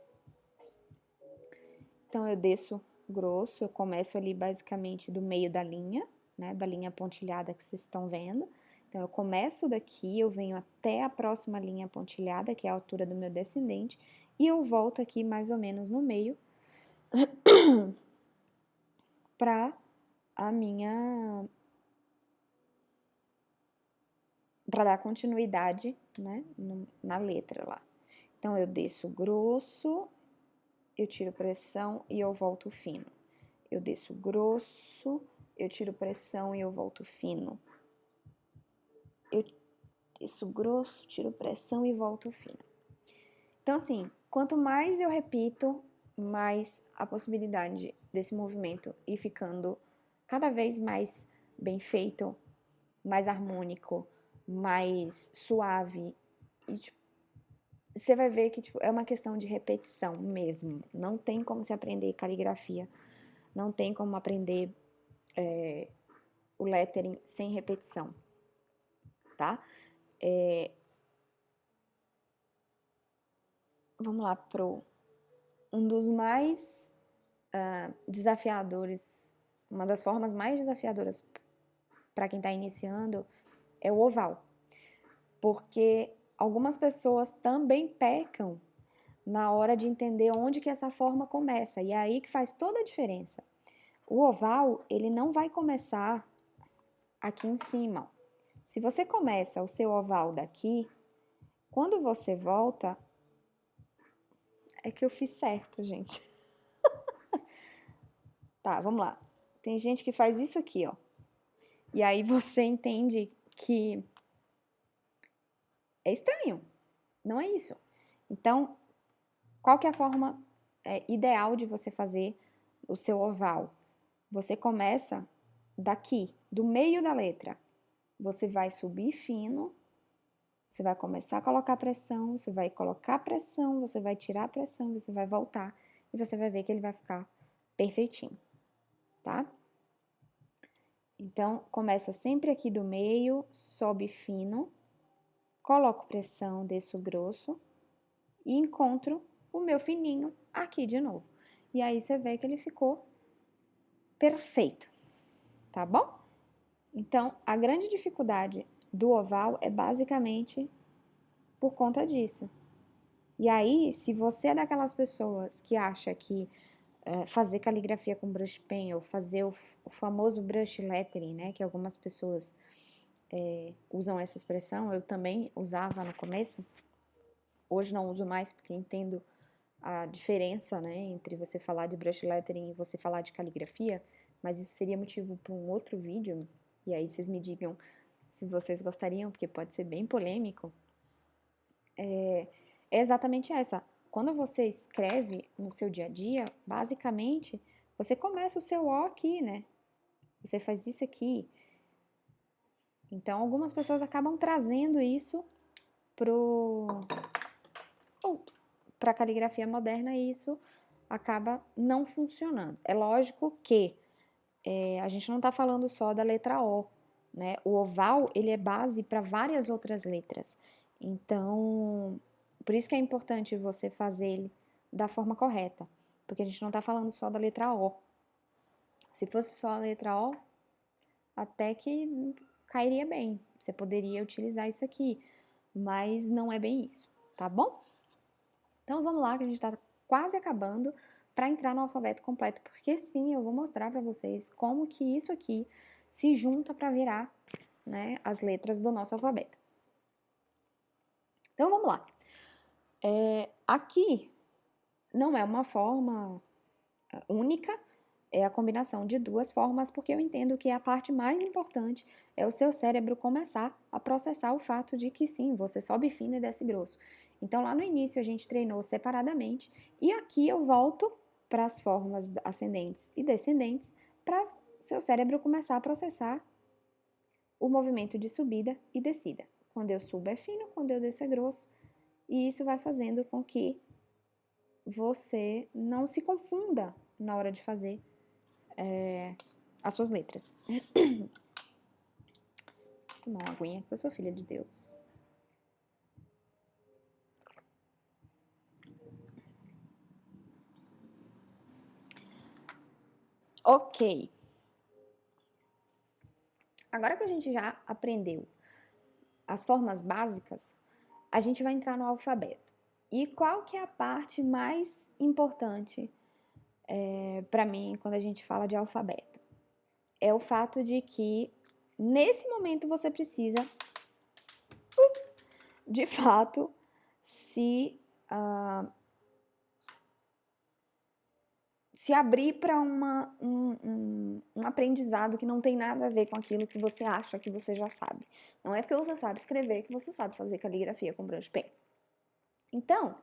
Então, eu desço grosso, eu começo ali basicamente do meio da linha, né? Da linha pontilhada que vocês estão vendo. Então, eu começo daqui, eu venho até a próxima linha pontilhada, que é a altura do meu descendente, e eu volto aqui mais ou menos no meio para a minha... para dar continuidade, né? Na letra lá. Então, eu desço grosso, eu tiro pressão e eu volto fino. Eu desço grosso, eu tiro pressão e eu volto fino. Eu desço grosso, tiro pressão e volto fino. Então, assim, quanto mais eu repito, mais a possibilidade desse movimento ir ficando cada vez mais bem feito, mais harmônico, mais suave. E, tipo, você vai ver que tipo, é uma questão de repetição mesmo. Não tem como se aprender caligrafia, não tem como aprender o lettering sem repetição, tá? Vamos lá pro um dos mais desafiadores, uma das formas mais desafiadoras para quem está iniciando é o oval, porque algumas pessoas também pecam na hora de entender onde que essa forma começa, e é aí que faz toda a diferença. O oval, ele não vai começar aqui em cima. Se você começa o seu oval daqui, quando você volta, é que eu fiz certo, gente. Tá, vamos lá. Tem gente que faz isso aqui, ó. E aí você entende que é estranho. Não é isso. Então, qual que é a forma ideal de você fazer o seu oval? Você começa daqui, do meio da letra. Você vai subir fino, você vai começar a colocar pressão, você vai colocar pressão, você vai tirar a pressão, você vai voltar e você vai ver que ele vai ficar perfeitinho, tá? Então, começa sempre aqui do meio, sobe fino, coloco pressão, desço grosso e encontro o meu fininho aqui de novo. E aí você vê que ele ficou perfeito, tá bom? Então, a grande dificuldade do oval é basicamente por conta disso. E aí, se você é daquelas pessoas que acha que fazer caligrafia com brush pen ou fazer o famoso brush lettering, né, que algumas pessoas usam essa expressão, eu também usava no começo, hoje não uso mais porque entendo a diferença, né, entre você falar de brush lettering e você falar de caligrafia, mas isso seria motivo para um outro vídeo, e aí vocês me digam se vocês gostariam, porque pode ser bem polêmico. É exatamente essa. Quando você escreve no seu dia a dia, basicamente, você começa o seu O aqui, né? Você faz isso aqui. Então, algumas pessoas acabam trazendo isso para a caligrafia moderna e isso acaba não funcionando. É lógico que a gente não está falando só da letra O, né? O oval, ele é base para várias outras letras. Então, por isso que é importante você fazer ele da forma correta, porque a gente não está falando só da letra O. Se fosse só a letra O, até que cairia bem. Você poderia utilizar isso aqui, mas não é bem isso, tá bom? Então vamos lá, que a gente está quase acabando para entrar no alfabeto completo, porque sim, eu vou mostrar para vocês como que isso aqui se junta para virar, né, as letras do nosso alfabeto. Então vamos lá. Aqui não é uma forma única, é a combinação de duas formas, porque eu entendo que a parte mais importante é o seu cérebro começar a processar o fato de que sim, você sobe fino e desce grosso. Então, lá no início, a gente treinou separadamente, e aqui eu volto para as formas ascendentes e descendentes, para seu cérebro começar a processar o movimento de subida e descida. Quando eu subo é fino, quando eu desço é grosso, e isso vai fazendo com que você não se confunda na hora de fazer as suas letras. Vou tomar uma aguinha, que eu sou filha de Deus. Ok. Agora que a gente já aprendeu as formas básicas, a gente vai entrar no alfabeto. E qual que é a parte mais importante para mim quando a gente fala de alfabeto? É o fato de que nesse momento você precisa, de fato, se abrir para um aprendizado que não tem nada a ver com aquilo que você acha que você já sabe. Não é porque você sabe escrever que você sabe fazer caligrafia com brush pen. Então,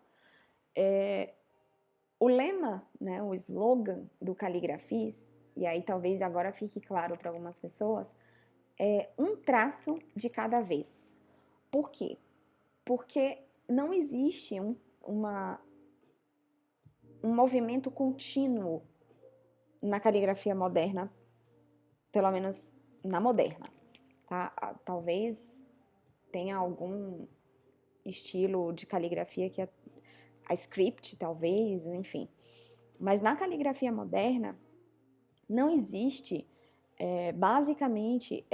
o lema, né, o slogan do Caligrafis, e aí talvez agora fique claro para algumas pessoas, é um traço de cada vez. Por quê? Porque não existe um movimento contínuo na caligrafia moderna, pelo menos na moderna, tá? Talvez tenha algum estilo de caligrafia que a script, talvez, enfim. Mas na caligrafia moderna não existe, basicamente,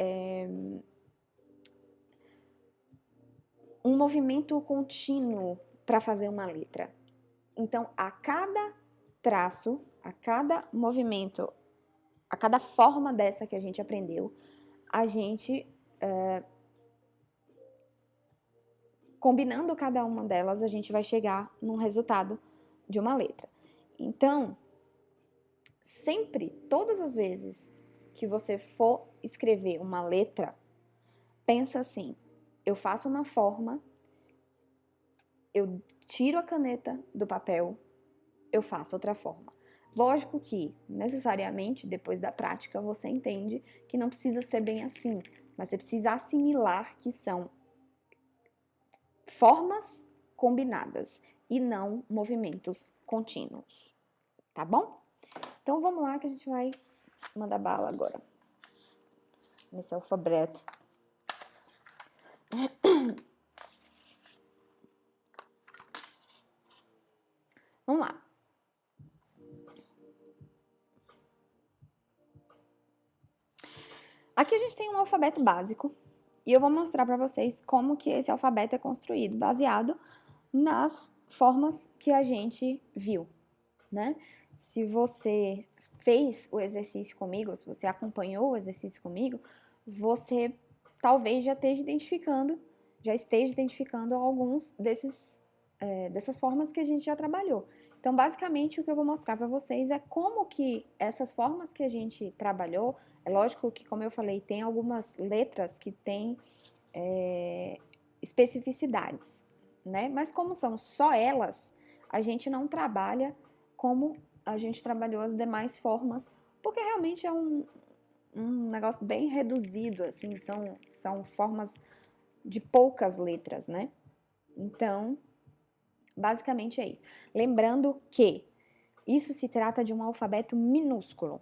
um movimento contínuo para fazer uma letra. Então, a cada traço, a cada movimento, a cada forma dessa que a gente aprendeu, a gente, combinando cada uma delas, a gente vai chegar num resultado de uma letra. Então, sempre, todas as vezes que você for escrever uma letra, pensa assim: eu faço uma forma, eu tiro a caneta do papel, eu faço outra forma. Lógico que, necessariamente, depois da prática, você entende que não precisa ser bem assim, mas você precisa assimilar que são formas combinadas e não movimentos contínuos, tá bom? Então vamos lá que a gente vai mandar bala agora nesse alfabeto. Vamos lá. Aqui a gente tem um alfabeto básico e eu vou mostrar para vocês como que esse alfabeto é construído, baseado nas formas que a gente viu, né? Se você fez o exercício comigo, se você acompanhou o exercício comigo, você talvez já esteja identificando alguns dessas formas que a gente já trabalhou. Então, basicamente, o que eu vou mostrar para vocês é como que essas formas que a gente trabalhou, é lógico que, como eu falei, tem algumas letras que têm especificidades, né? Mas como são só elas, a gente não trabalha como a gente trabalhou as demais formas, porque realmente é um negócio bem reduzido, assim, são formas de poucas letras, né? Então, basicamente é isso. Lembrando que isso se trata de um alfabeto minúsculo,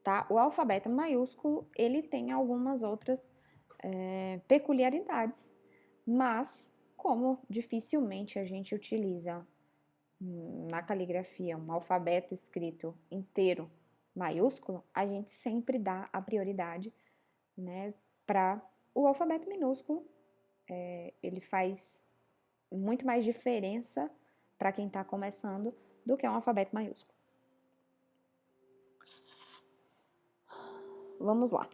tá? O alfabeto maiúsculo, ele tem algumas outras peculiaridades, mas como dificilmente a gente utiliza na caligrafia um alfabeto escrito inteiro maiúsculo, a gente sempre dá a prioridade, né, para o alfabeto minúsculo. Ele faz muito mais diferença para quem está começando do que um alfabeto maiúsculo. Vamos lá.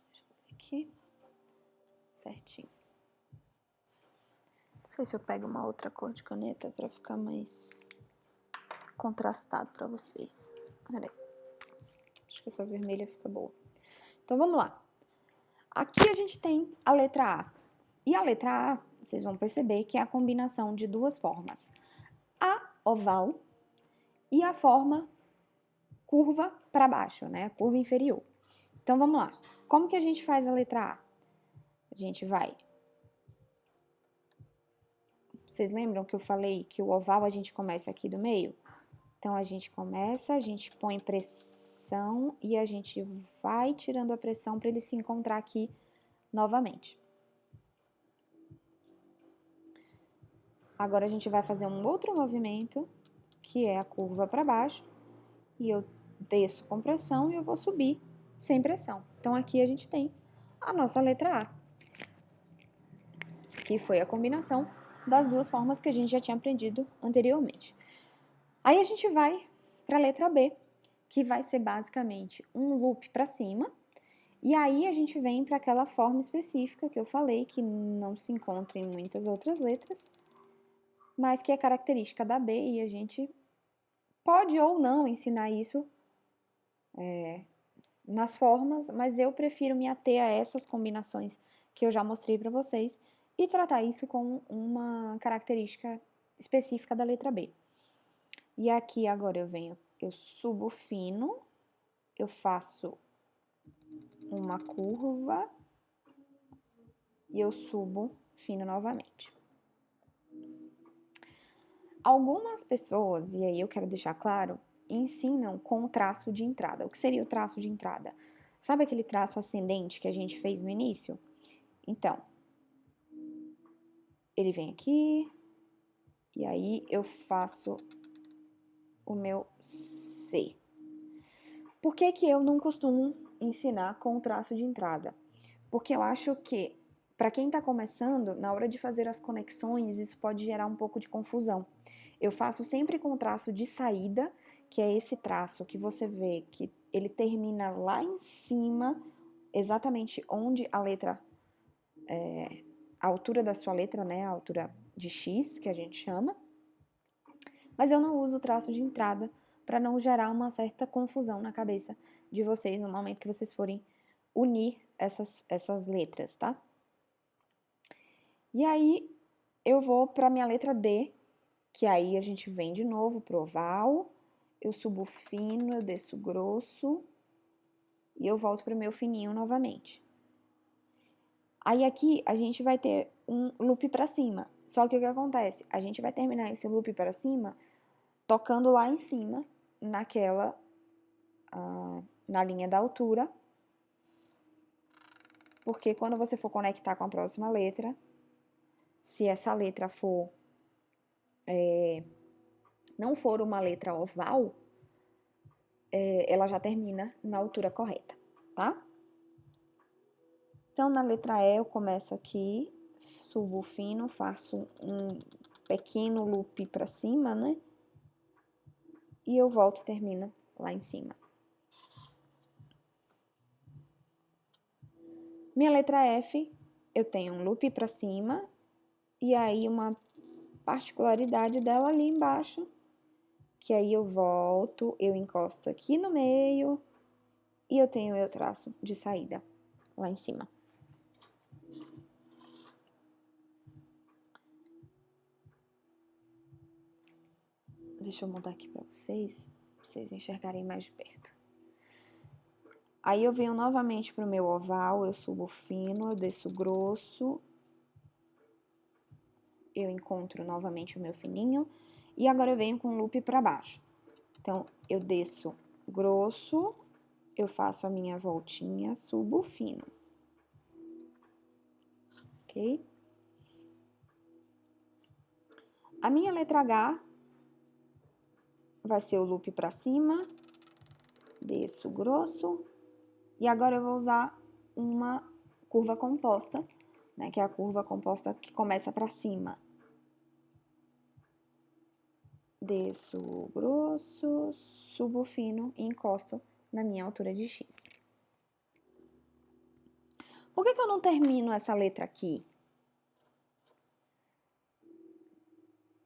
Deixa eu ver aqui. Certinho. Não sei se eu pego uma outra cor de caneta para ficar mais contrastado para vocês. Peraí. Acho que essa vermelha fica boa. Então, vamos lá. Aqui a gente tem a letra A. E a letra A, vocês vão perceber que é a combinação de duas formas. A oval e a forma curva para baixo, né? A curva inferior. Então, vamos lá. Como que a gente faz a letra A? A gente vai... Vocês lembram que eu falei que o oval a gente começa aqui do meio? Então, a gente começa, a gente põe pressão e a gente vai tirando a pressão para ele se encontrar aqui novamente. Agora, a gente vai fazer um outro movimento, que é a curva para baixo, e eu desço com pressão e eu vou subir sem pressão. Então, aqui a gente tem a nossa letra A, que foi a combinação das duas formas que a gente já tinha aprendido anteriormente. Aí, a gente vai para a letra B, que vai ser basicamente um loop para cima, e aí a gente vem para aquela forma específica que eu falei, que não se encontra em muitas outras letras, mas que é característica da B, e a gente pode ou não ensinar isso nas formas, mas eu prefiro me ater a essas combinações que eu já mostrei para vocês e tratar isso com uma característica específica da letra B. E aqui agora eu subo fino, eu faço uma curva e eu subo fino novamente. Algumas pessoas, e aí eu quero deixar claro, ensinam com o traço de entrada. O que seria o traço de entrada? Sabe aquele traço ascendente que a gente fez no início? Então, ele vem aqui, e aí eu faço o meu C. Por que que eu não costumo ensinar com o traço de entrada? Porque eu acho que, para quem está começando, na hora de fazer as conexões, isso pode gerar um pouco de confusão. Eu faço sempre com o traço de saída, que é esse traço que você vê que ele termina lá em cima, exatamente onde a letra, a altura da sua letra, né, a altura de X, que a gente chama. Mas eu não uso o traço de entrada para não gerar uma certa confusão na cabeça de vocês no momento que vocês forem unir essas letras, tá? E aí, eu vou para minha letra D, que aí a gente vem de novo pro oval, eu subo fino, eu desço grosso, e eu volto pro meu fininho novamente. Aí aqui a gente vai ter um loop para cima, só que o que acontece? A gente vai terminar esse loop para cima tocando lá em cima, na linha da altura, porque quando você for conectar com a próxima letra, se essa letra for não for uma letra oval, ela já termina na altura correta, tá? Então, na letra E, eu começo aqui, subo fino, faço um pequeno loop para cima, né? E eu volto e termino lá em cima. Minha letra F, eu tenho um loop para cima, e aí uma particularidade dela ali embaixo, que aí eu volto, eu encosto aqui no meio e eu tenho meu traço de saída lá em cima. Deixa eu mudar aqui para vocês enxergarem mais de perto. Aí eu venho novamente pro meu oval, eu subo fino, eu desço grosso, eu encontro novamente o meu fininho, e agora eu venho com o loop para baixo. Então, eu desço grosso, eu faço a minha voltinha, subo fino. Ok? A minha letra H vai ser o loop para cima, desço grosso, e agora eu vou usar uma curva composta, né, que é a curva composta que começa para cima. Desço grosso, subo fino e encosto na minha altura de X. Por que eu não termino essa letra aqui?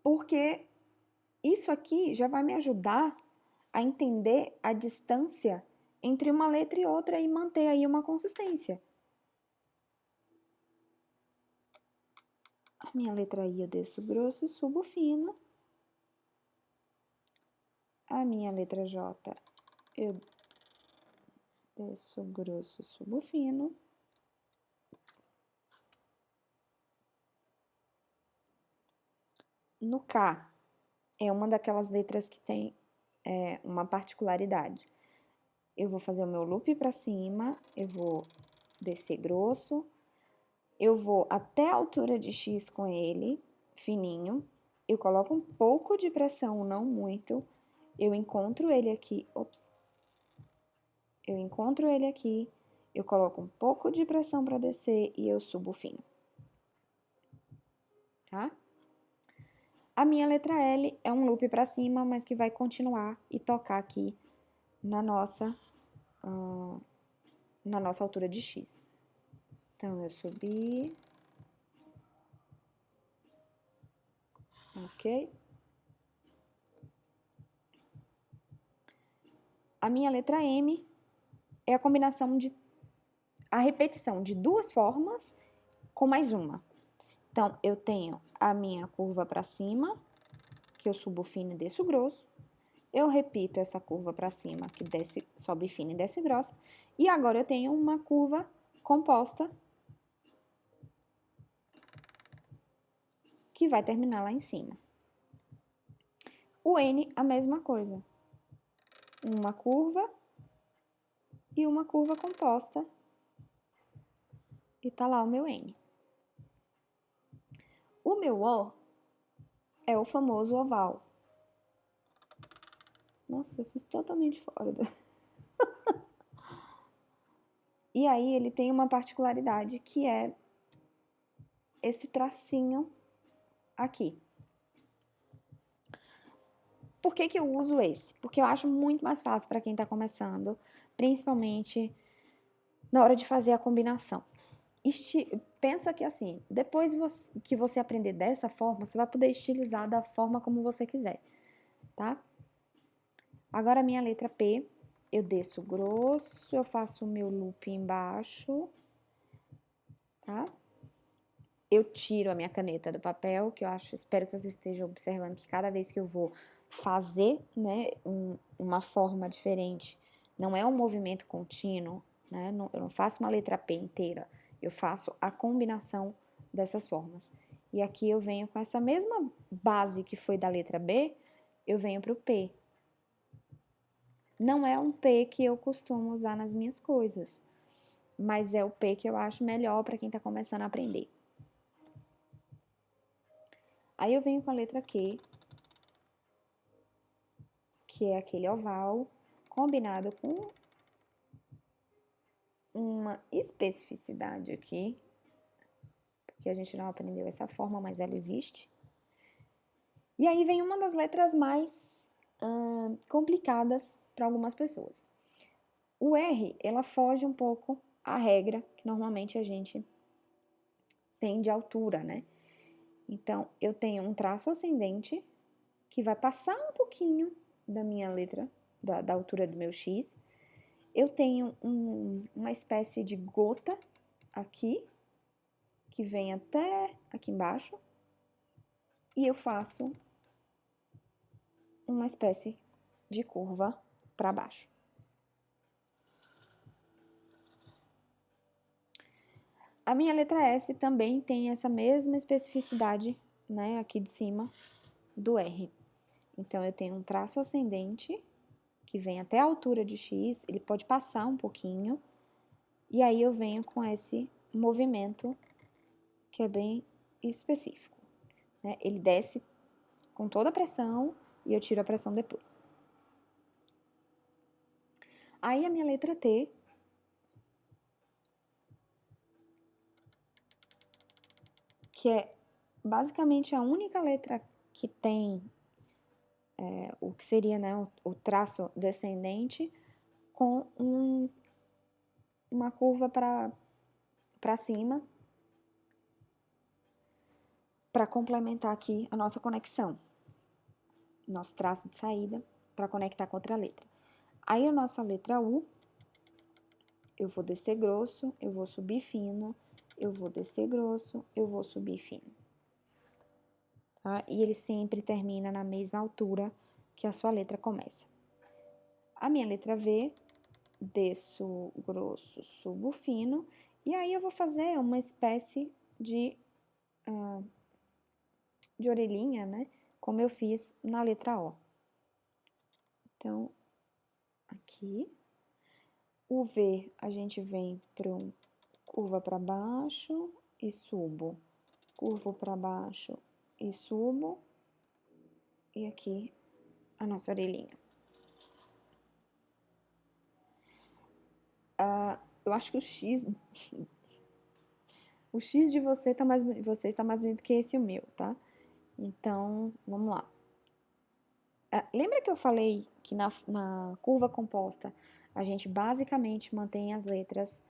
Porque isso aqui já vai me ajudar a entender a distância entre uma letra e outra e manter aí uma consistência. A minha letra I eu desço grosso, subo fino. A minha letra J eu desço grosso, subo fino. No K, é uma daquelas letras que tem uma particularidade. Eu vou fazer o meu loop para cima, eu vou descer grosso, eu vou até a altura de X com ele, fininho, eu coloco um pouco de pressão, não muito, eu encontro ele aqui, eu encontro ele aqui, eu coloco um pouco de pressão para descer e eu subo fino, tá? A minha letra L é um loop para cima, mas que vai continuar e tocar aqui na nossa altura de X. Então, eu subi, ok? A minha letra M é a combinação a repetição de duas formas com mais uma. Então, eu tenho a minha curva para cima, que eu subo fino e desço grosso. Eu repito essa curva para cima, que sobe fino e desce grossa. E agora eu tenho uma curva composta que vai terminar lá em cima. O N, a mesma coisa. Uma curva e uma curva composta. E tá lá o meu N. O meu O é o famoso oval. Nossa, eu fiz totalmente fora do... E aí ele tem uma particularidade que é esse tracinho aqui. Por que eu uso esse? Porque eu acho muito mais fácil para quem está começando, principalmente na hora de fazer a combinação. Pensa que assim, depois que você aprender dessa forma, você vai poder estilizar da forma como você quiser, tá? Agora a minha letra P, eu desço grosso, eu faço o meu loop embaixo, tá? Eu tiro a minha caneta do papel, que eu espero que você esteja observando que cada vez que eu vou fazer, né, uma forma diferente, não é um movimento contínuo, né? Eu não faço uma letra P inteira, eu faço a combinação dessas formas. E aqui eu venho com essa mesma base que foi da letra B, eu venho para o P. Não é um P que eu costumo usar nas minhas coisas, mas é o P que eu acho melhor para quem está começando a aprender. Aí eu venho com a letra Q, que é aquele oval, combinado com uma especificidade aqui, porque a gente não aprendeu essa forma, mas ela existe. E aí vem uma das letras mais complicadas para algumas pessoas. O R, ela foge um pouco à regra que normalmente a gente tem de altura, né? Então, eu tenho um traço ascendente que vai passar um pouquinho da minha letra, da altura do meu X. Eu tenho uma espécie de gota aqui, que vem até aqui embaixo. E eu faço uma espécie de curva para baixo. A minha letra S também tem essa mesma especificidade, né, aqui de cima do R. Então, eu tenho um traço ascendente, que vem até a altura de X, ele pode passar um pouquinho, e aí eu venho com esse movimento que é bem específico, né? Ele desce com toda a pressão e eu tiro a pressão depois. Aí a minha letra T, que é basicamente a única letra que tem o que seria, né, o traço descendente com uma curva para cima, para complementar aqui a nossa conexão, nosso traço de saída para conectar com outra letra. Aí a nossa letra U eu vou descer grosso, eu vou subir fino, eu vou descer grosso, eu vou subir fino. Tá? E ele sempre termina na mesma altura que a sua letra começa. A minha letra V, desço grosso, subo fino, e aí eu vou fazer uma espécie de orelhinha, né? Como eu fiz na letra O. Então, aqui. O V, a gente vem para curva para baixo e subo. Curvo para baixo e subo. E aqui a nossa orelhinha. Eu acho que o X de você tá mais bonito que esse o meu, tá? Então, vamos lá. Lembra que eu falei que na curva composta a gente basicamente mantém as letras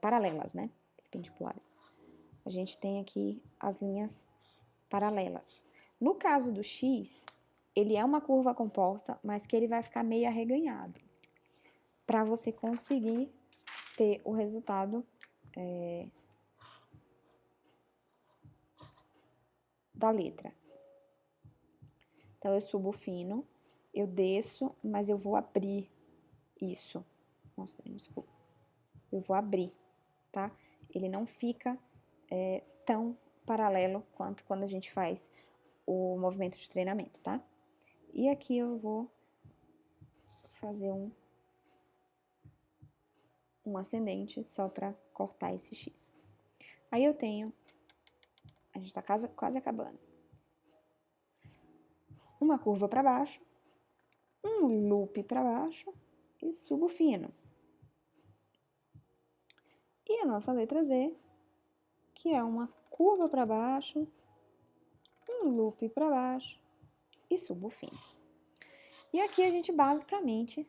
paralelas, né? Perpendiculares. A gente tem aqui as linhas paralelas. No caso do X, ele é uma curva composta, mas que ele vai ficar meio arreganhado. Para você conseguir ter o resultado da letra. Então, eu subo fino, eu desço, mas eu vou abrir isso. Nossa, desculpa. Eu vou abrir, tá? Ele não fica tão paralelo quanto quando a gente faz o movimento de treinamento, tá? E aqui eu vou fazer um ascendente só para cortar esse X. Aí eu tenho, a gente tá quase acabando. Uma curva para baixo, um loop para baixo e subo fino. E a nossa letra Z, que é uma curva para baixo, um loop para baixo e subo fino. E aqui a gente basicamente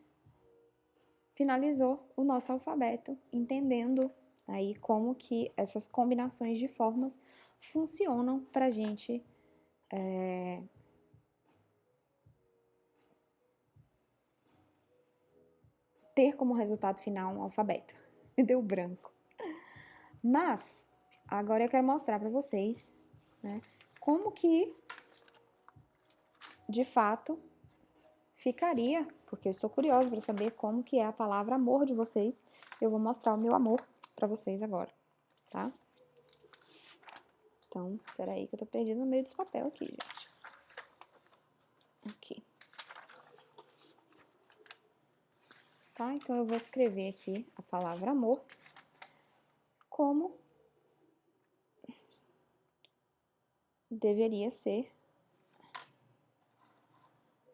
finalizou o nosso alfabeto, entendendo aí como que essas combinações de formas funcionam para a gente ter como resultado final um alfabeto. Me deu branco. Mas, agora eu quero mostrar para vocês, né, como que, de fato, ficaria, porque eu estou curiosa para saber como que é a palavra amor de vocês. Eu vou mostrar o meu amor para vocês agora, tá? Então, peraí que eu tô perdendo no meio desse papel aqui, gente. Aqui. Tá? Então, eu vou escrever aqui a palavra amor como deveria ser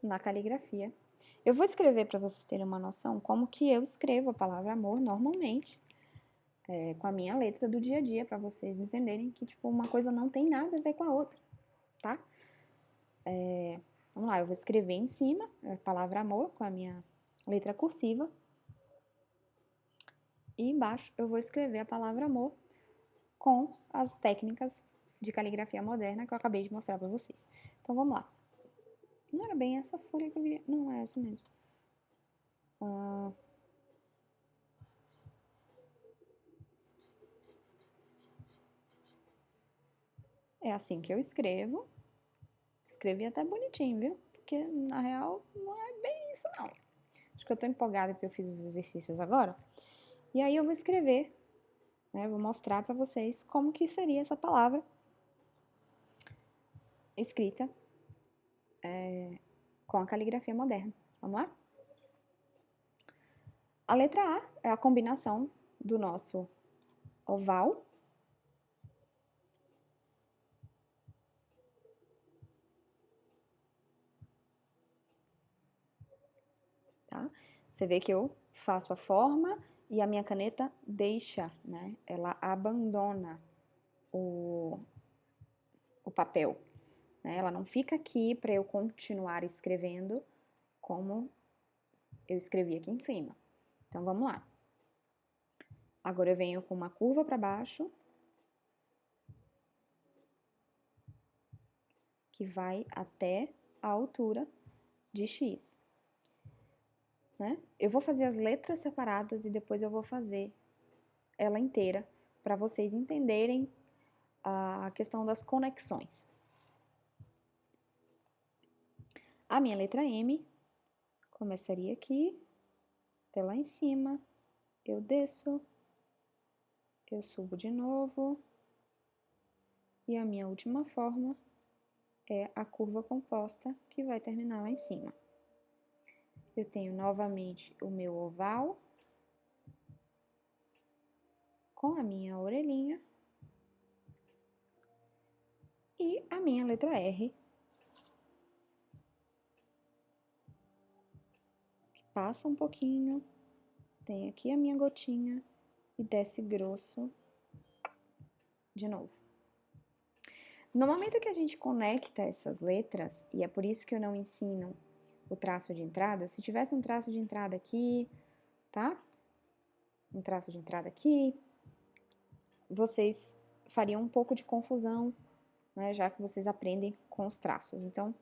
na caligrafia. Eu vou escrever para vocês terem uma noção como que eu escrevo a palavra amor normalmente, com a minha letra do dia a dia, para vocês entenderem que, tipo, uma coisa não tem nada a ver com a outra, tá? Vamos lá, eu vou escrever em cima a palavra amor com a minha letra cursiva. E embaixo eu vou escrever a palavra amor com as técnicas de caligrafia moderna que eu acabei de mostrar para vocês. Então, vamos lá. Não era bem essa folha que eu queria... Não, é essa mesmo. É assim que eu escrevo. Escrevi até bonitinho, viu? Porque, na real, não é bem isso, não. Acho que eu tô empolgada porque eu fiz os exercícios agora. E aí eu vou escrever, né? Vou mostrar para vocês como que seria essa palavra escrita com a caligrafia moderna. Vamos lá? A letra A é a combinação do nosso oval, tá? Você vê que eu faço a forma e a minha caneta deixa, né? Ela abandona o papel, né? Ela não fica aqui para eu continuar escrevendo como eu escrevi aqui em cima. Então, vamos lá. Agora eu venho com uma curva para baixo, que vai até a altura de X. né? Eu vou fazer as letras separadas e depois eu vou fazer ela inteira para vocês entenderem a questão das conexões. A minha letra M começaria aqui, até lá em cima, eu desço, eu subo de novo, e a minha última forma é a curva composta, que vai terminar lá em cima. Eu tenho novamente o meu oval, com a minha orelhinha, e a minha letra R, passa um pouquinho, tem aqui a minha gotinha e desce grosso de novo. No momento que a gente conecta essas letras, e é por isso que eu não ensino o traço de entrada, se tivesse um traço de entrada aqui, tá? Um traço de entrada aqui, vocês fariam um pouco de confusão, né? Já que vocês aprendem com os traços. Então,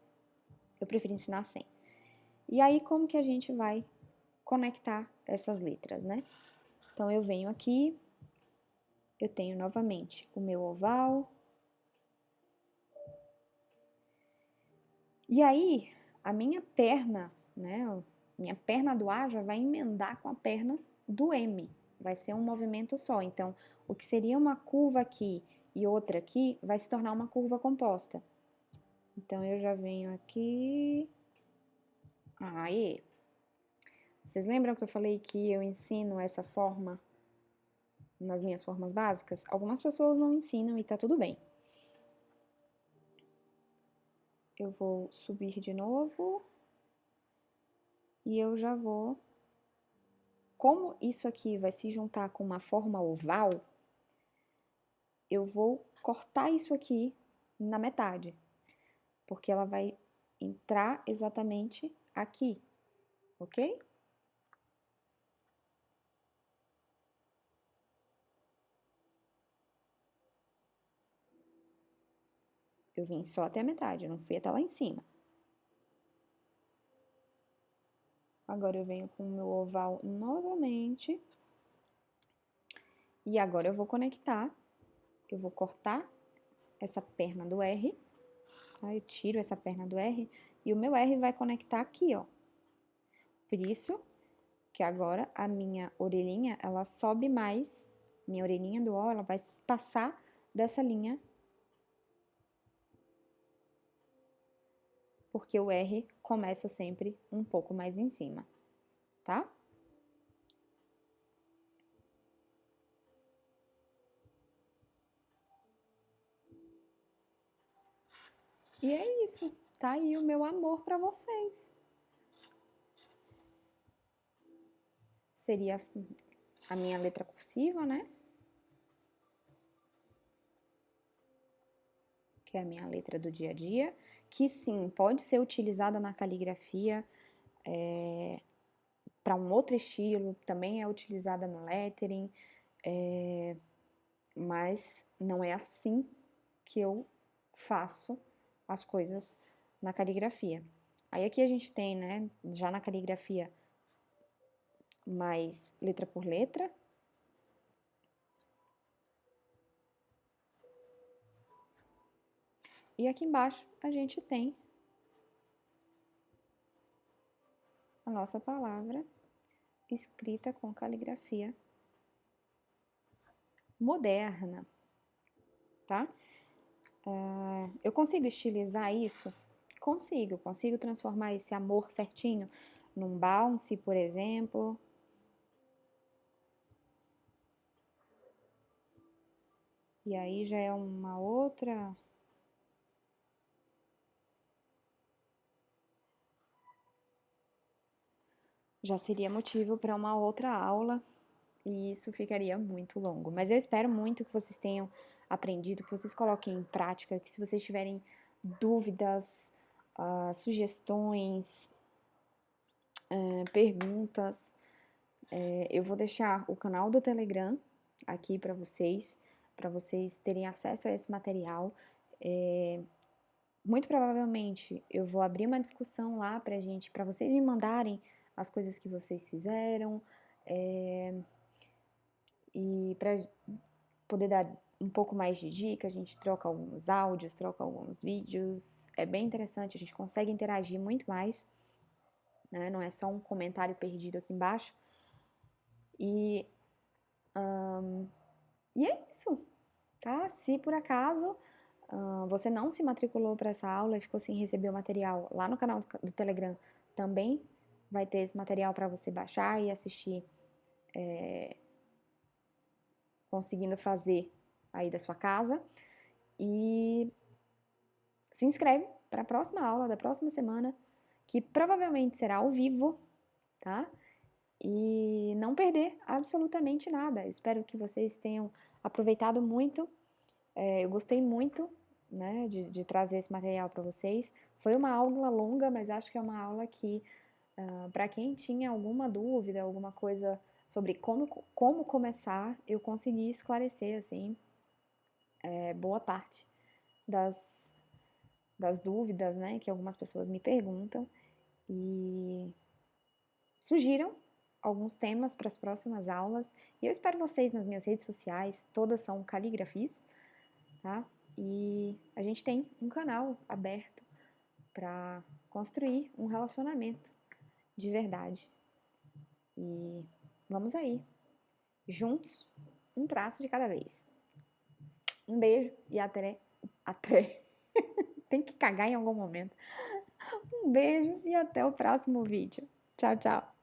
eu prefiro ensinar sem. E aí, como que a gente vai conectar essas letras, né? Então, eu venho aqui, eu tenho novamente o meu oval. E aí, a minha perna, né? Minha perna do A já vai emendar com a perna do M. Vai ser um movimento só. Então, o que seria uma curva aqui e outra aqui, vai se tornar uma curva composta. Então, eu já venho aqui. Aí. Vocês lembram que eu falei que eu ensino essa forma nas minhas formas básicas? Algumas pessoas não ensinam e tá tudo bem. Eu vou subir de novo. E eu já vou... Como isso aqui vai se juntar com uma forma oval, eu vou cortar isso aqui na metade. Porque ela vai entrar exatamente aqui, ok? Eu vim só até a metade, eu não fui até lá em cima. Agora eu venho com o meu oval novamente. E agora eu vou conectar, eu vou cortar essa perna do R, tá? Eu tiro essa perna do R e o meu R vai conectar aqui, ó. Por isso que agora a minha orelhinha, ela sobe mais, minha orelhinha do O, ela vai passar dessa linha, porque o R começa sempre um pouco mais em cima, tá? E é isso, tá aí o meu amor pra vocês. Seria a minha letra cursiva, né? Que é a minha letra do dia a dia, que sim, pode ser utilizada na caligrafia para um outro estilo, também é utilizada no lettering, mas não é assim que eu faço as coisas na caligrafia. Aí aqui a gente tem, né, já na caligrafia, mais letra por letra. E aqui embaixo a gente tem a nossa palavra escrita com caligrafia moderna, tá? Eu consigo estilizar isso? Consigo transformar esse amor certinho num bounce, por exemplo. E aí já é uma outra... Já seria motivo para uma outra aula e isso ficaria muito longo. Mas eu espero muito que vocês tenham aprendido, que vocês coloquem em prática, que se vocês tiverem dúvidas, sugestões, perguntas, eu vou deixar o canal do Telegram aqui para vocês terem acesso a esse material. Muito provavelmente eu vou abrir uma discussão lá para vocês me mandarem as coisas que vocês fizeram, e para poder dar um pouco mais de dica, a gente troca alguns áudios, troca alguns vídeos, é bem interessante, a gente consegue interagir muito mais, né? Não é só um comentário perdido aqui embaixo. E é isso, tá? Se por acaso você não se matriculou para essa aula e ficou sem receber o material, lá no canal do Telegram também vai ter esse material para você baixar e assistir, conseguindo fazer aí da sua casa. E se inscreve para a próxima aula da próxima semana, que provavelmente será ao vivo, tá? E não perder absolutamente nada. Eu espero que vocês tenham aproveitado muito. Eu gostei muito, né, de trazer esse material para vocês. Foi uma aula longa, mas acho que é uma aula que, para quem tinha alguma dúvida, alguma coisa sobre como começar, eu consegui esclarecer, assim, boa parte das dúvidas, né, que algumas pessoas me perguntam. E sugiram alguns temas para as próximas aulas. E eu espero vocês nas minhas redes sociais, todas são Caligrafis, tá? E a gente tem um canal aberto para construir um relacionamento de verdade. E vamos aí, juntos, um traço de cada vez. Um beijo e até. Tem que cagar em algum momento. Um beijo e até o próximo vídeo. Tchau, tchau.